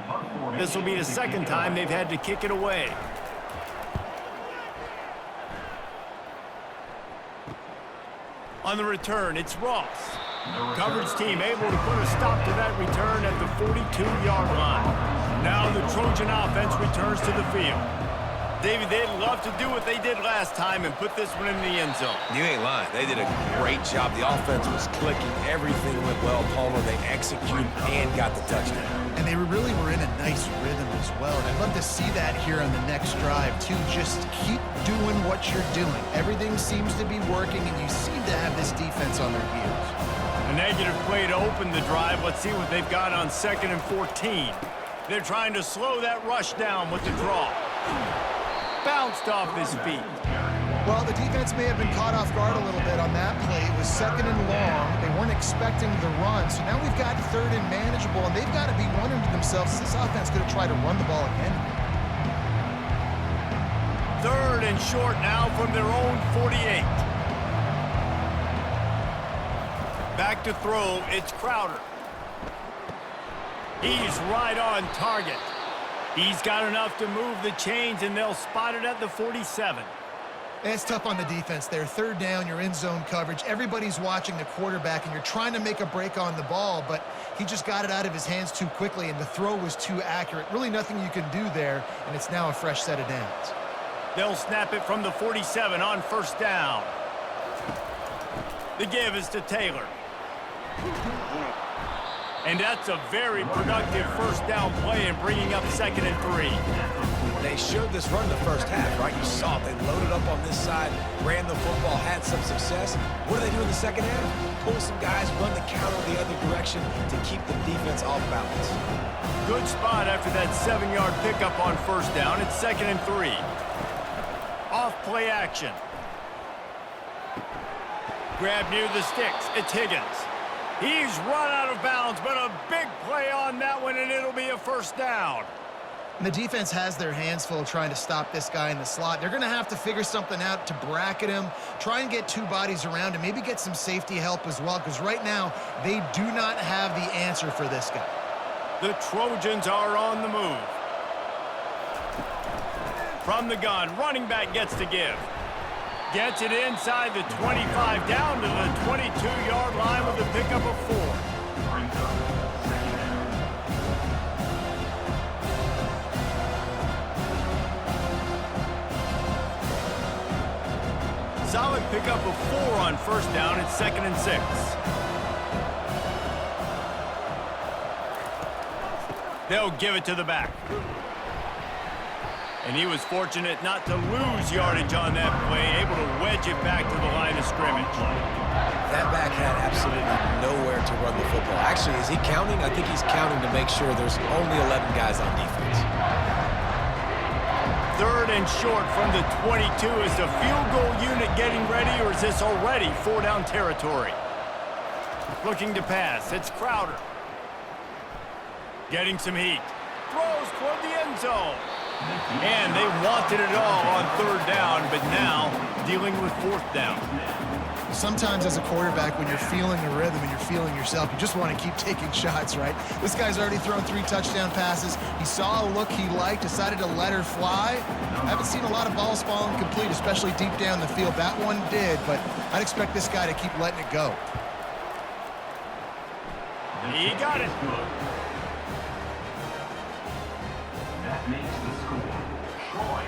This will be the second time they've had to kick it away. On the return, it's Ross. Coverage team able to put a stop to that return at the 42-yard line. Now the Trojan offense returns to the field. David, they'd love to do what they did last time and put this one in the end zone. You ain't lying. They did a great job. The offense was clicking. Everything went well, Palmer. They executed and got the touchdown. And they really were in a nice rhythm as well. And I'd love to see that here on the next drive, too. Just keep doing what you're doing. Everything seems to be working, and you seem to have this defense on their heels. A negative play to open the drive. Let's see what they've got on 2nd and 14. They're trying to slow that rush down with the draw. Bounced off his feet. Well, the defense may have been caught off guard a little bit on that play. It was 2nd and long. They weren't expecting the run. So now we've got 3rd and manageable, and they've got to be wondering to themselves, is this offense going to try to run the ball again? 3rd and short now from their own 48. Back to throw, it's Crowder. He's right on target. He's got enough to move the chains, and they'll spot it at the 47. It's tough on the defense there. Third down, you're in zone coverage. Everybody's watching the quarterback, and you're trying to make a break on the ball, but he just got it out of his hands too quickly, and the throw was too accurate. Really nothing you can do there, and it's now a fresh set of downs. They'll snap it from the 47 on first down. The give is to Taylor. And that's a very productive first down play in bringing up 2nd and 3. They showed this run in the first half, right? You saw it. They loaded up on this side, ran the football, had some success. What do they do in the second half? Pull some guys, run the counter the other direction to keep the defense off balance. Good spot after that 7-yard pickup on first down. It's 2nd and 3. Off play action. Grab near the sticks. It's Higgins. He's run out of bounds, but a big play on that one, and it'll be a first down. And the defense has their hands full trying to stop this guy in the slot. They're going to have to figure something out to bracket him, try and get 2 bodies around him, maybe get some safety help as well, because right now they do not have the answer for this guy. The Trojans are on the move. From the gun, running back gets to give. Gets it inside the 25, down to the 22-yard line with a pickup of 4. Brings up 2nd down. Solid pickup of 4 on first down. It's 2nd and 6. They'll give it to the back. And he was fortunate not to lose yardage on that play, able to wedge it back to the line of scrimmage. That back had absolutely nowhere to run the football. Actually, is he counting? I think he's counting to make sure there's only 11 guys on defense. 3rd and short from the 22. Is the field goal unit getting ready, or is this already 4-down territory? Looking to pass. It's Crowder. Getting some heat. Throws toward the end zone. And they wanted it all on 3rd down, but now dealing with 4th down. Sometimes as a quarterback, when you're feeling the rhythm and you're feeling yourself, you just want to keep taking shots, right? This guy's already thrown 3 touchdown passes. He saw a look he liked, decided to let her fly. I haven't seen a lot of balls falling complete, especially deep down the field. That one did, but I'd expect this guy to keep letting it go. He got it. That makes the score. Troy,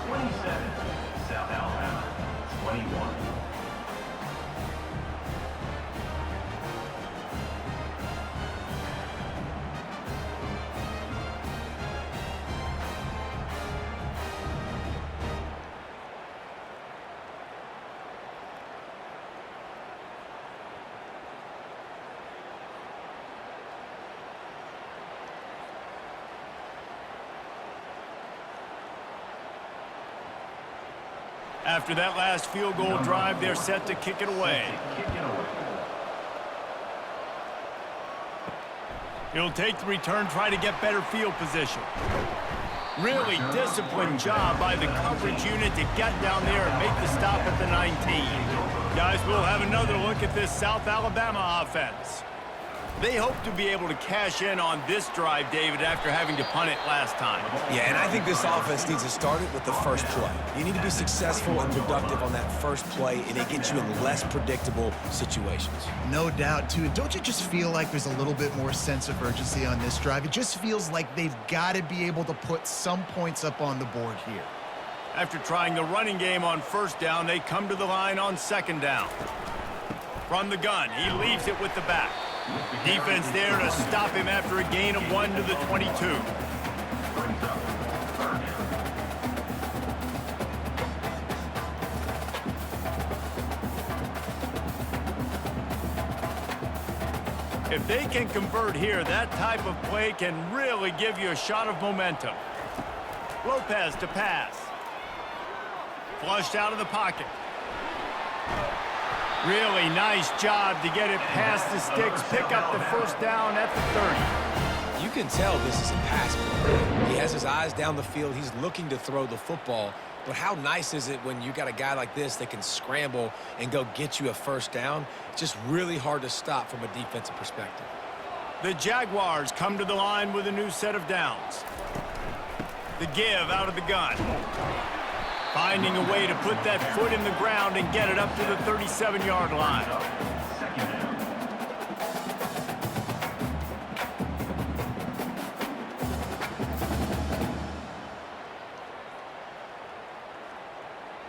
27. South Alabama, 21. After that last field goal drive, they're set to kick it away. He'll take the return, try to get better field position. Really disciplined job by the coverage unit to get down there and make the stop at the 19. Guys, we'll have another look at this South Alabama offense. They hope to be able to cash in on this drive, David, after having to punt it last time. Yeah, and I think this offense needs to start it with the first play. You need to be successful and productive on that first play, and it gets you in less predictable situations. No doubt, too. Don't you just feel like there's a little bit more sense of urgency on this drive? It just feels like they've got to be able to put some points up on the board here. After trying the running game on first down, they come to the line on 2nd down. From the gun, he leaves it with the back. Defense there to stop him after a gain of 1 to the 22. If they can convert here, that type of play can really give you a shot of momentum. Lopez to pass. Flushed out of the pocket. Really nice job to get it past the sticks, pick up the first down at the 30. You can tell this is a pass play. He has his eyes down the field. He's looking to throw the football, But how nice is it when you got a guy like this that can scramble and go get you a first down? It's just really hard to stop from a defensive perspective. The Jaguars come to the line with a new set of downs. The give out of the gun. Finding a way to put that foot in the ground and get it up to the 37-yard line.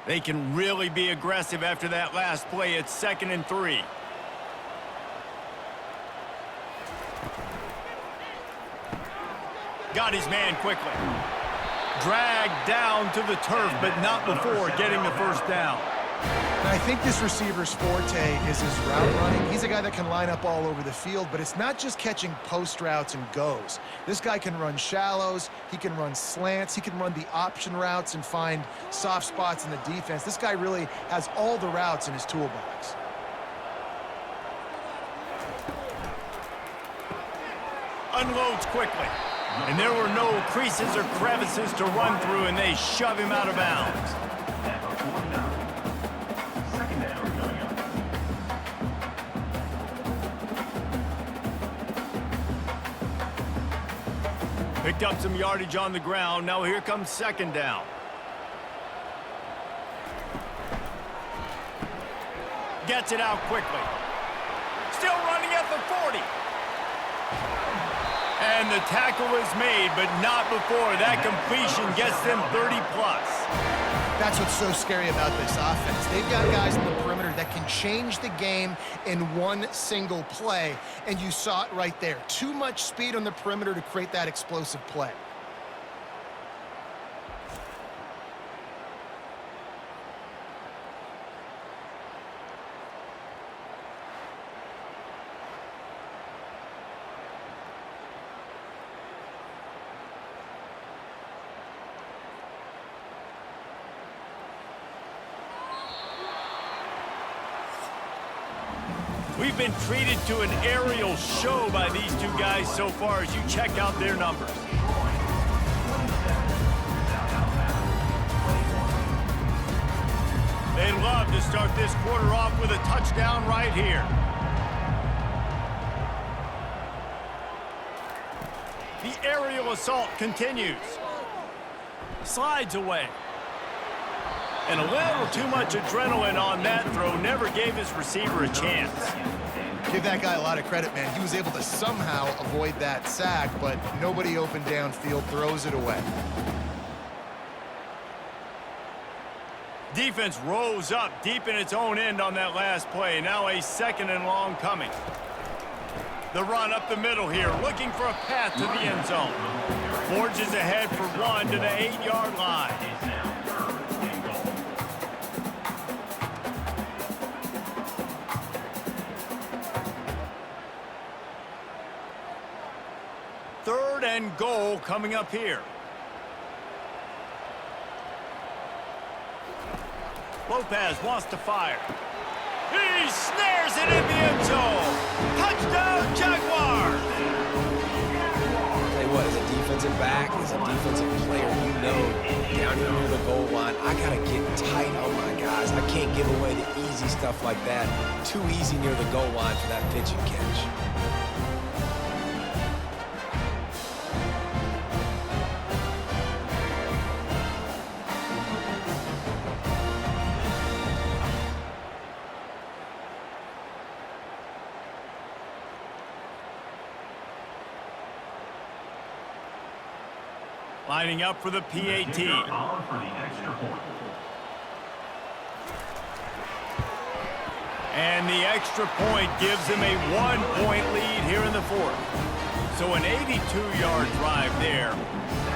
They can really be aggressive after that last play. It's 2nd and 3. Got his man quickly. Dragged down to the turf, but not before getting the first down. And I think this receiver's forte is his route running. He's a guy that can line up all over the field, but it's not just catching post routes and goes. This guy can run shallows, he can run slants, he can run the option routes and find soft spots in the defense. This guy really has all the routes in his toolbox. Unloads quickly. And there were no creases or crevices to run through, and they shove him out of bounds. Picked up some yardage on the ground. Now here comes 2nd down. Gets it out quickly. Still running at the 40. And the tackle is made, but not before. That completion gets them 30+. That's what's so scary about this offense. They've got guys in the perimeter that can change the game in one single play, and you saw it right there. Too much speed on the perimeter to create that explosive play. We've been treated to an aerial show by these two guys so far as you check out their numbers. They love to start this quarter off with a touchdown right here. The aerial assault continues. Slides away. And a little too much adrenaline on that throw. Never gave his receiver a chance. Give that guy a lot of credit, man. He was able to somehow avoid that sack, but nobody open downfield, throws it away. Defense rose up deep in its own end on that last play. Now a 2nd and long coming. The run up the middle here, looking for a path to the end zone. Forges ahead for 1 to the 8-yard line. Third and goal coming up here. Lopez wants to fire. He snares it in the end zone. Touchdown, Jaguars! Tell you what, as a defensive back, as a defensive player, you know down here near the goal line, I got to get tight on my guys. I can't give away the easy stuff like that. Too easy near the goal line for that pitch and catch. Lining up for the PAT. And the extra point gives them a 1-point lead here in the 4th. So an 82-yard drive there.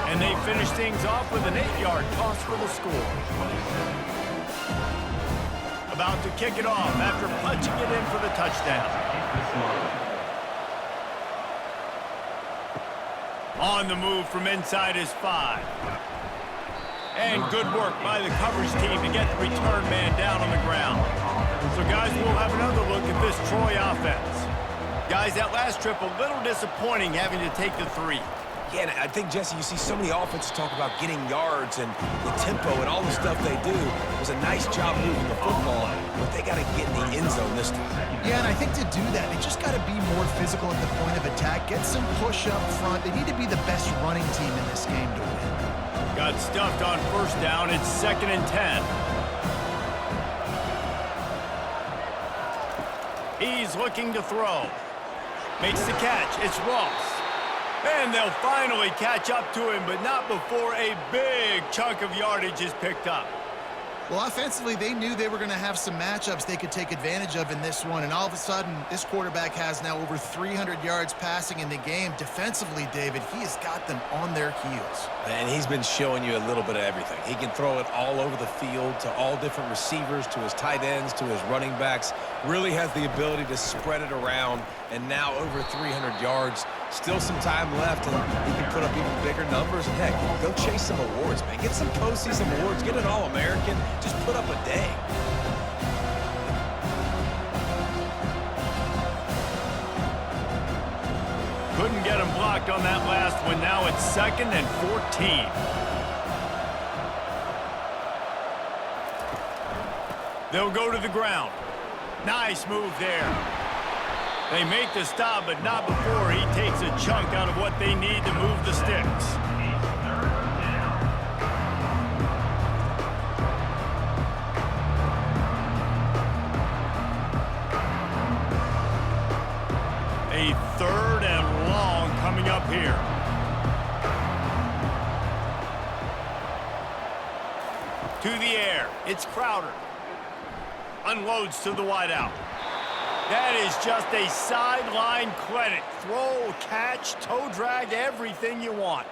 And they finish things off with an 8-yard toss for the score. About to kick it off after punching it in for the touchdown. On the move from inside his 5. And good work by the coverage team to get the return man down on the ground. So, guys, we'll have another look at this Troy offense. Guys, that last trip, a little disappointing having to take the 3. Yeah, and I think, Jesse, you see so many offenses talk about getting yards and the tempo and all the stuff they do. It was a nice job moving the football, but they got to get in the end zone this time. Yeah, and I think to do that, they just got to be more physical at the point of attack, get some push up front. They need to be the best running team in this game to win. Got stuffed on first down. It's 2nd and 10. He's looking to throw. Makes the catch. It's Ross. And they'll finally catch up to him, but not before a big chunk of yardage is picked up. Well, offensively, they knew they were going to have some matchups they could take advantage of in this one, and all of a sudden, this quarterback has now over 300 yards passing in the game. Defensively, David, he has got them on their heels. And he's been showing you a little bit of everything. He can throw it all over the field to all different receivers, to his tight ends, to his running backs. Really has the ability to spread it around, and now over 300 yards. Still some time left, and he can put up even bigger numbers. And heck, go chase some awards, man. Get some postseason awards. Get an All-American. Just put up a day. Couldn't get him blocked on that last one. Now it's 2nd and 14. They'll go to the ground. Nice move there. They make the stop, but not before he takes a chunk out of what they need to move the sticks. A 3rd and long coming up here. To the air. It's Crowder. Unloads to the wideout. That is just a sideline credit. Throw, catch, toe drag, everything you want.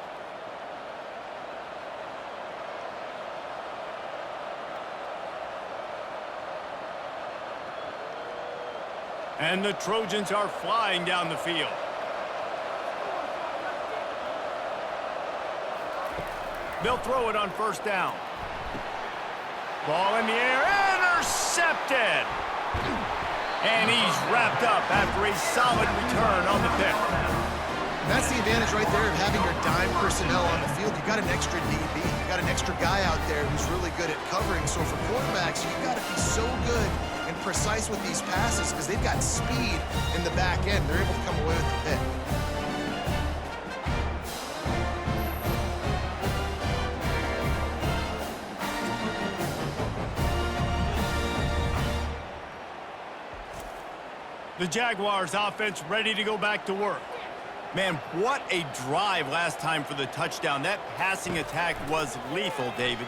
And the Trojans are flying down the field. They'll throw it on first down. Ball in the air, intercepted! And he's wrapped up after a solid return on the pick. And that's the advantage right there of having your dime personnel on the field. You got an extra DB. You got an extra guy out there who's really good at covering. So for quarterbacks, you got to be so good and precise with these passes because they've got speed in the back end. They're able to come away with the pick. The Jaguars offense ready to go back to work. Man, what a drive last time for the touchdown. That passing attack was lethal, David.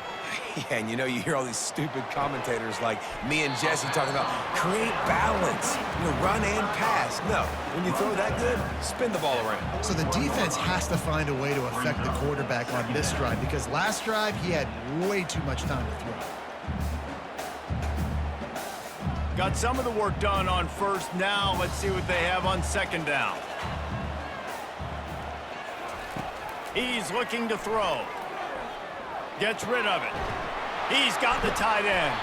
Yeah, and you hear all these stupid commentators like me and Jesse talking about create balance, run and pass. No, when you throw that good, spin the ball around. So the defense has to find a way to affect the quarterback on this drive because last drive he had way too much time to throw. Got some of the work done on first. Now let's see what they have on 2nd down. He's looking to throw. Gets rid of it. He's got the tight end.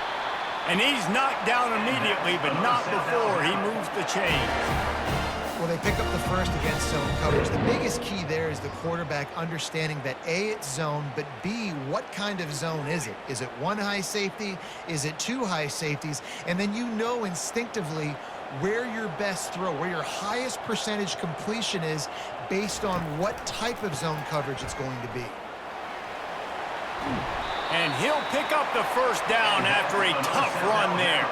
And he's knocked down immediately, but not before he moves the chains. Well, they pick up the first against zone coverage. The biggest key there is the quarterback understanding that A, it's zone, but B, what kind of zone is it? Is it one high safety? Is it two high safeties? And then you know instinctively where your best throw, where your highest percentage completion is based on what type of zone coverage it's going to be. And he'll pick up the first down after a tough run there.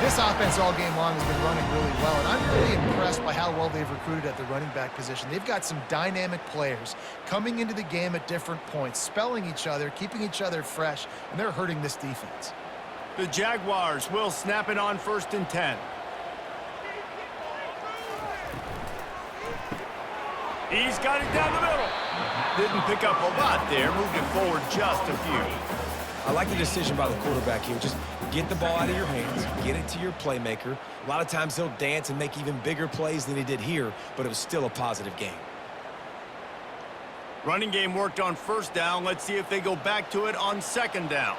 This offense all game long has been running really well, and I'm really impressed by how well they've recruited at the running back position. They've got some dynamic players coming into the game at different points, spelling each other, keeping each other fresh, and they're hurting this defense. The Jaguars will snap it on 1st and 10. He's got it down the middle. Didn't pick up a lot there, moved it forward just a few. I like the decision by the quarterback here. Just get the ball out of your hands, get it to your playmaker. A lot of times he'll dance and make even bigger plays than he did here, but it was still a positive game. Running game worked on first down. Let's see if they go back to it on 2nd down.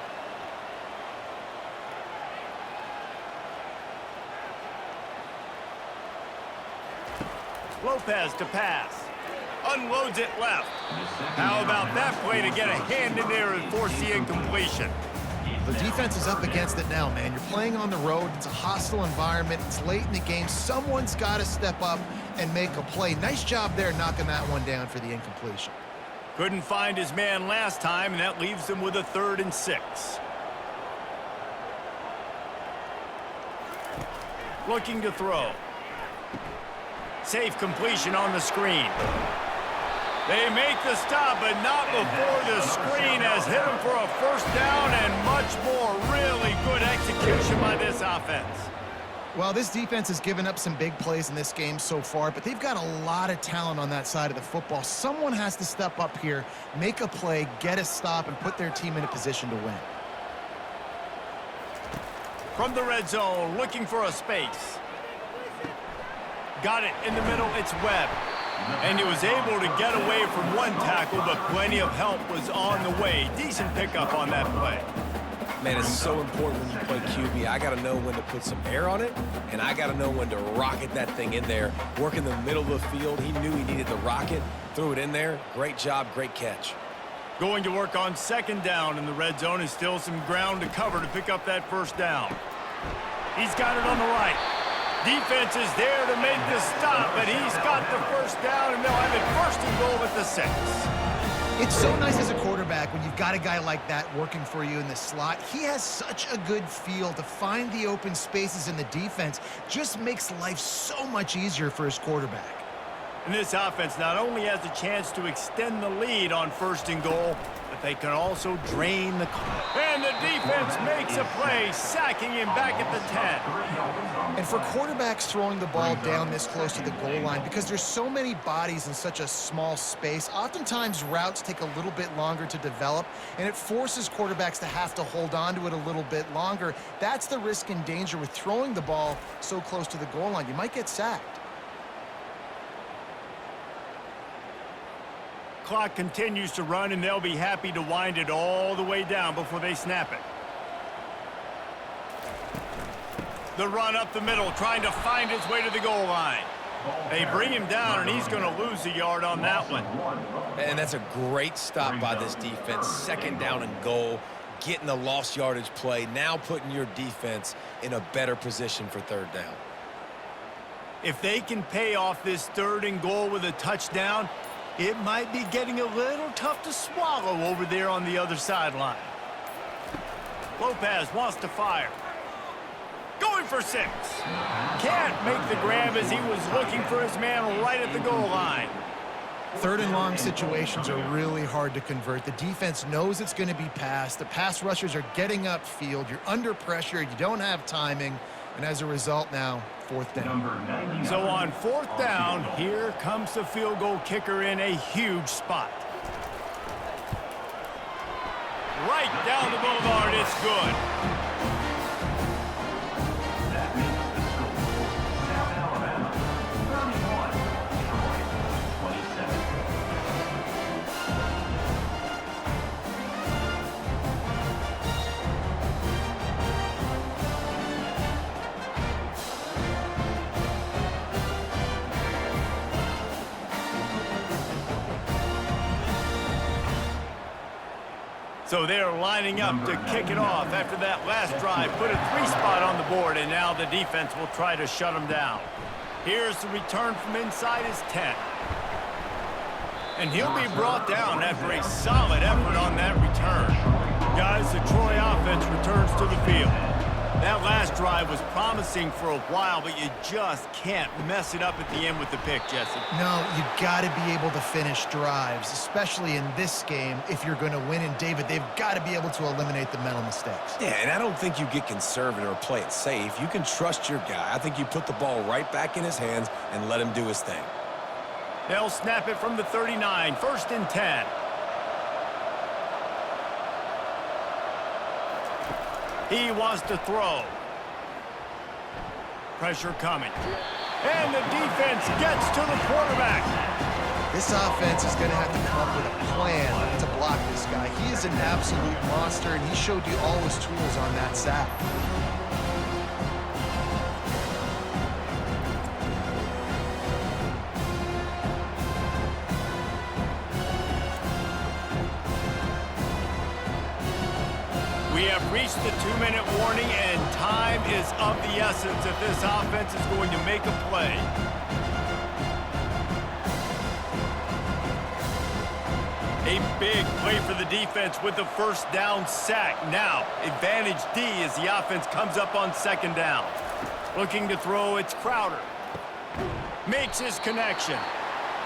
Lopez to pass. unloads it left. How about that play to get a hand in there and force the incompletion? The defense is up against it now, man. You're playing on the road. It's a hostile environment. It's late in the game. Someone's got to step up and make a play. Nice job there knocking that one down for the incompletion. Couldn't find his man last time, and that leaves him with a 3rd and 6. Looking to throw. Safe completion on the screen. They make the stop, but not before the screen has hit him for a 1st down and much more. Really good execution by this offense. Well, this defense has given up some big plays in this game so far, but they've got a lot of talent on that side of the football. Someone has to step up here, make a play, get a stop, and put their team in a position to win. From the red zone, looking for a space. Got it in the middle, it's Webb. And he was able to get away from one tackle, but plenty of help was on the way. Decent pickup on that play. Man, it's so important when you play QB. I got to know when to put some air on it, and I got to know when to rocket that thing in there. Work in the middle of the field. He knew he needed the rocket, threw it in there. Great job, great catch. Going to work on 2nd down in the red zone, and still some ground to cover to pick up that 1st down. He's got it on the right. Defense is there to make the stop, but he's got the 1st down, and they'll have it 1st and goal at the 6. It's so nice as a quarterback when you've got a guy like that working for you in the slot. He has such a good feel to find the open spaces in the defense. Just makes life so much easier for his quarterback. And this offense not only has a chance to extend the lead on 1st and goal, but they can also drain the clock. And the defense makes a play, sacking him back at the 10. And for quarterbacks throwing the ball down this close to the goal line, because there's so many bodies in such a small space, oftentimes routes take a little bit longer to develop, and it forces quarterbacks to have to hold on to it a little bit longer. That's the risk and danger with throwing the ball so close to the goal line. You might get sacked. Clock continues to run, and they'll be happy to wind it all the way down before they snap it. The run up the middle, trying to find his way to the goal line. They bring him down, and he's going to lose a yard on that one. And that's a great stop by this defense. 2nd down and goal, getting the lost yardage play, now putting your defense in a better position for 3rd down. If they can pay off this 3rd and goal with a touchdown, it might be getting a little tough to swallow over there on the other sideline. Lopez wants to fire. Going for 6. Can't make the grab as he was looking for his man right at the goal line. 3rd and long situations are really hard to convert. The defense knows it's going to be passed. The pass rushers are getting upfield. You're under pressure. You don't have timing. And as a result now, 4th down. So on 4th down, here comes the field goal kicker in a huge spot. Right down the boulevard, it's good. That makes the score. South Alabama, 31. Troy, 27. So they're lining up to kick it off after that last drive. Put a 3-spot on the board, and now the defense will try to shut them down. Here's the return from inside his 10. And he'll be brought down after a solid effort on that return. Guys, the Troy offense returns to the field. That last drive was promising for a while, but you just can't mess it up at the end with the pick, Jesse. No, you've got to be able to finish drives, especially in this game. If you're going to win, and David, they've got to be able to eliminate the mental mistakes. Yeah, and I don't think you get conservative or play it safe. You can trust your guy. I think you put the ball right back in his hands and let him do his thing. They'll snap it from the 39, 1st and 10. He wants to throw. Pressure coming. And the defense gets to the quarterback. This offense is going to have to come up with a plan to block this guy. He is an absolute monster, and he showed you all his tools on that sack. We have reached the 2-minute warning, and time is of the essence if this offense is going to make a play. A big play for the defense with the first down sack. Now, advantage D as the offense comes up on 2nd down. Looking to throw, it's Crowder. Makes his connection.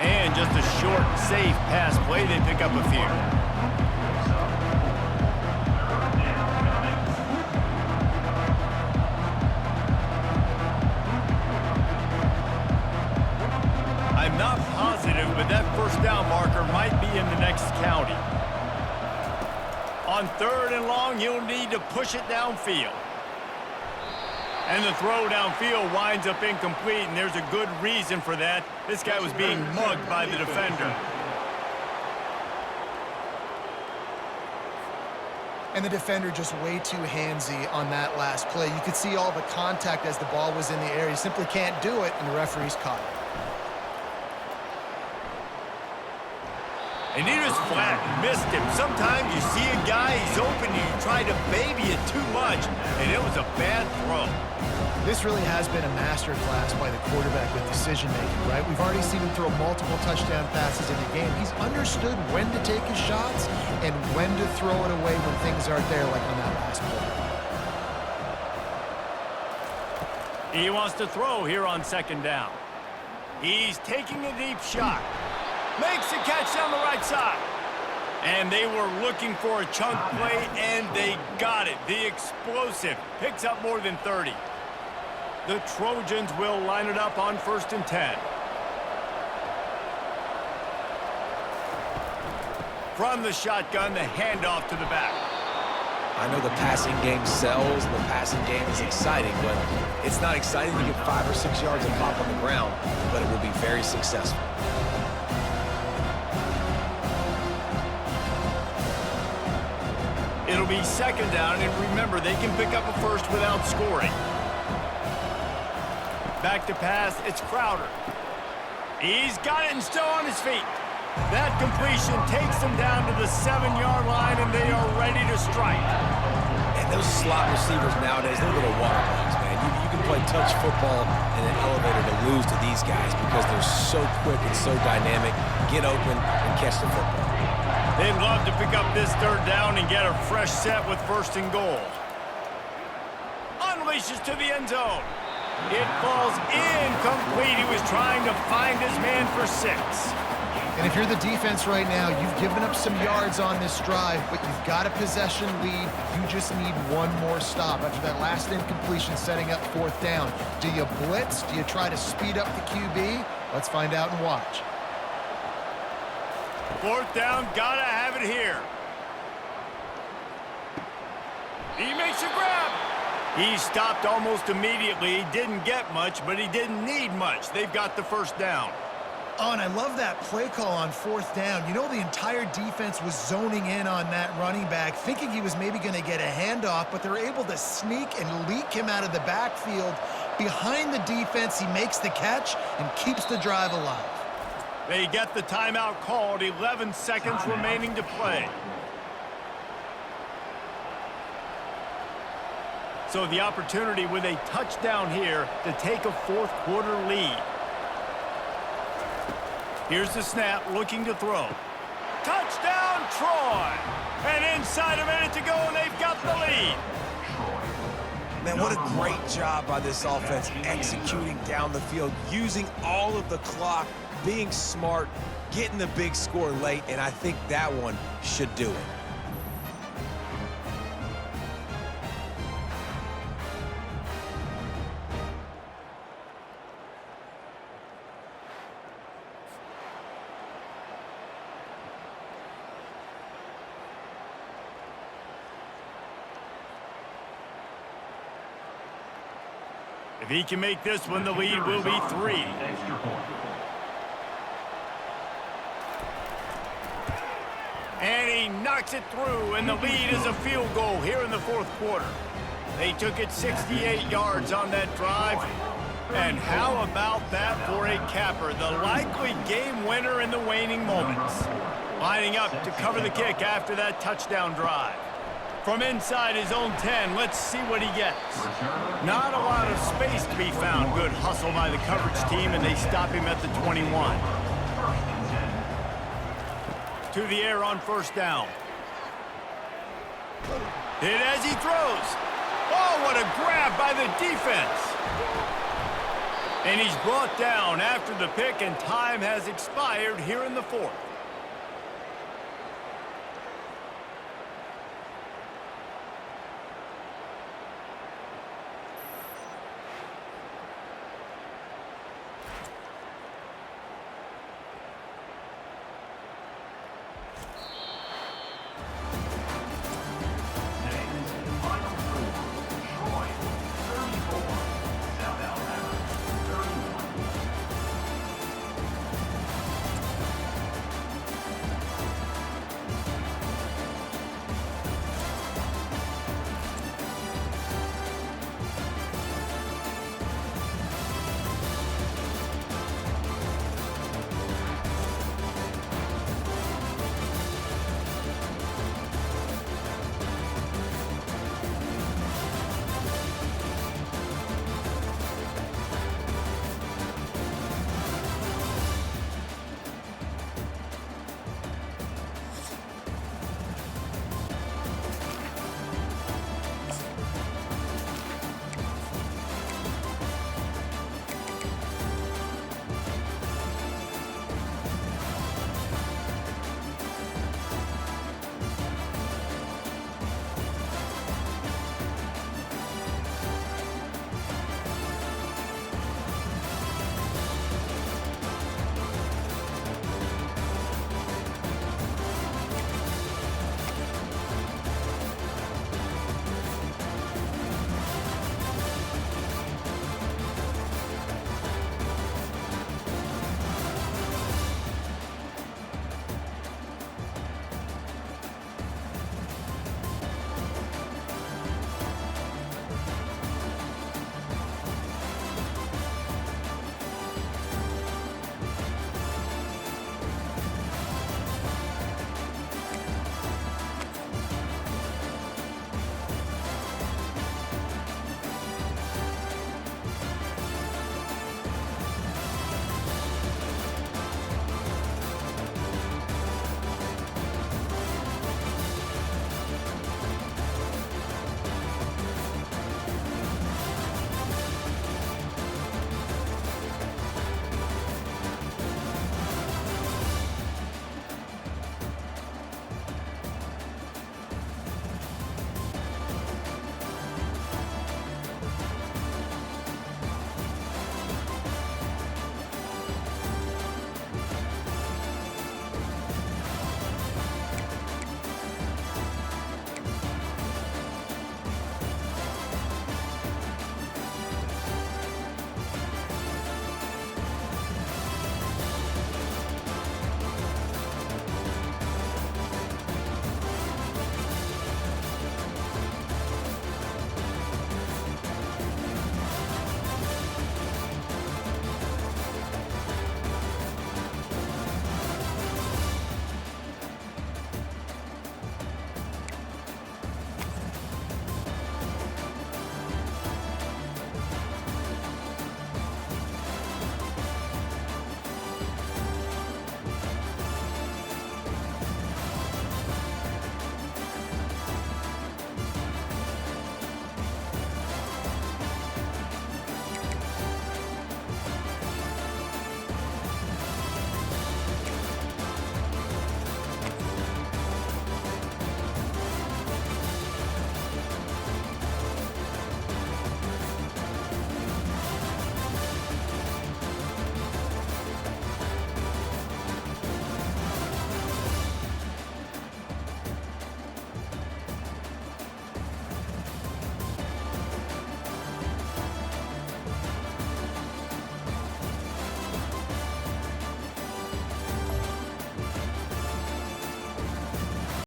And just a short, safe pass play. They pick up a few. I'm not positive, but that first down marker might be in the next county. On 3rd and long, he'll need to push it downfield. And the throw downfield winds up incomplete, and there's a good reason for that. This guy was being mugged by the defender. And the defender just way too handsy on that last play. You could see all the contact as the ball was in the air. He simply can't do it, and the referee's caught it. And he just flat missed him. Sometimes you see a guy, he's open, and you try to baby it too much, and it was a bad throw. This really has been a master class by the quarterback with decision-making, right? We've already seen him throw multiple touchdown passes in the game. He's understood when to take his shots and when to throw it away when things aren't there, like on that last play. He wants to throw here on 2nd down. He's taking a deep shot. Makes a catch down the right side. And they were looking for a chunk play, and they got it. The explosive picks up more than 30. The Trojans will line it up on 1st and 10. From the shotgun, the handoff to the back. I know the passing game sells, and the passing game is exciting, but it's not exciting to get 5 or 6 yards and pop on the ground, but it will be very successful. It'll be 2nd down, and remember, they can pick up a first without scoring. Back to pass, it's Crowder. He's got it and still on his feet. That completion takes them down to the 7-yard line, and they are ready to strike. And those slot receivers nowadays, they're little water bugs, man. You can play touch football in an elevator to lose to these guys because they're so quick and so dynamic. Get open and catch the football. They'd love to pick up this 3rd down and get a fresh set with 1st and goal. Unleashes to the end zone. It falls incomplete. He was trying to find his man for 6. And if you're the defense right now, you've given up some yards on this drive, but you've got a possession lead. You just need one more stop. After that last incompletion setting up 4th down, do you blitz? Do you try to speed up the QB? Let's find out and watch. 4th down, gotta have it here. He makes a grab. He stopped almost immediately. He didn't get much, but he didn't need much. They've got the 1st down. Oh, and I love that play call on 4th down. You know, the entire defense was zoning in on that running back, thinking he was maybe going to get a handoff, but they're able to sneak and leak him out of the backfield. Behind the defense, he makes the catch and keeps the drive alive. They get the timeout called. 11 seconds remaining to play. So the opportunity with a touchdown here to take a 4th quarter lead. Here's the snap, looking to throw. Touchdown, Troy! And inside a minute to go, and they've got the lead. Man, what a great job by this offense executing down the field, using all of the clock, being smart, getting the big score late, and I think that one should do it. If he can make this one, the lead will be 3. Extra point. And he knocks it through, and the lead is a field goal here in the 4th quarter. They took it 68 yards on that drive. And how about that for a capper? The likely game winner in the waning moments. Lining up to cover the kick after that touchdown drive. From inside his own 10, let's see what he gets. Not a lot of space to be found. Good hustle by the coverage team, and they stop him at the 21. To the air on first down. Hit as he throws. Oh, what a grab by the defense. And he's brought down after the pick, and time has expired here in the fourth.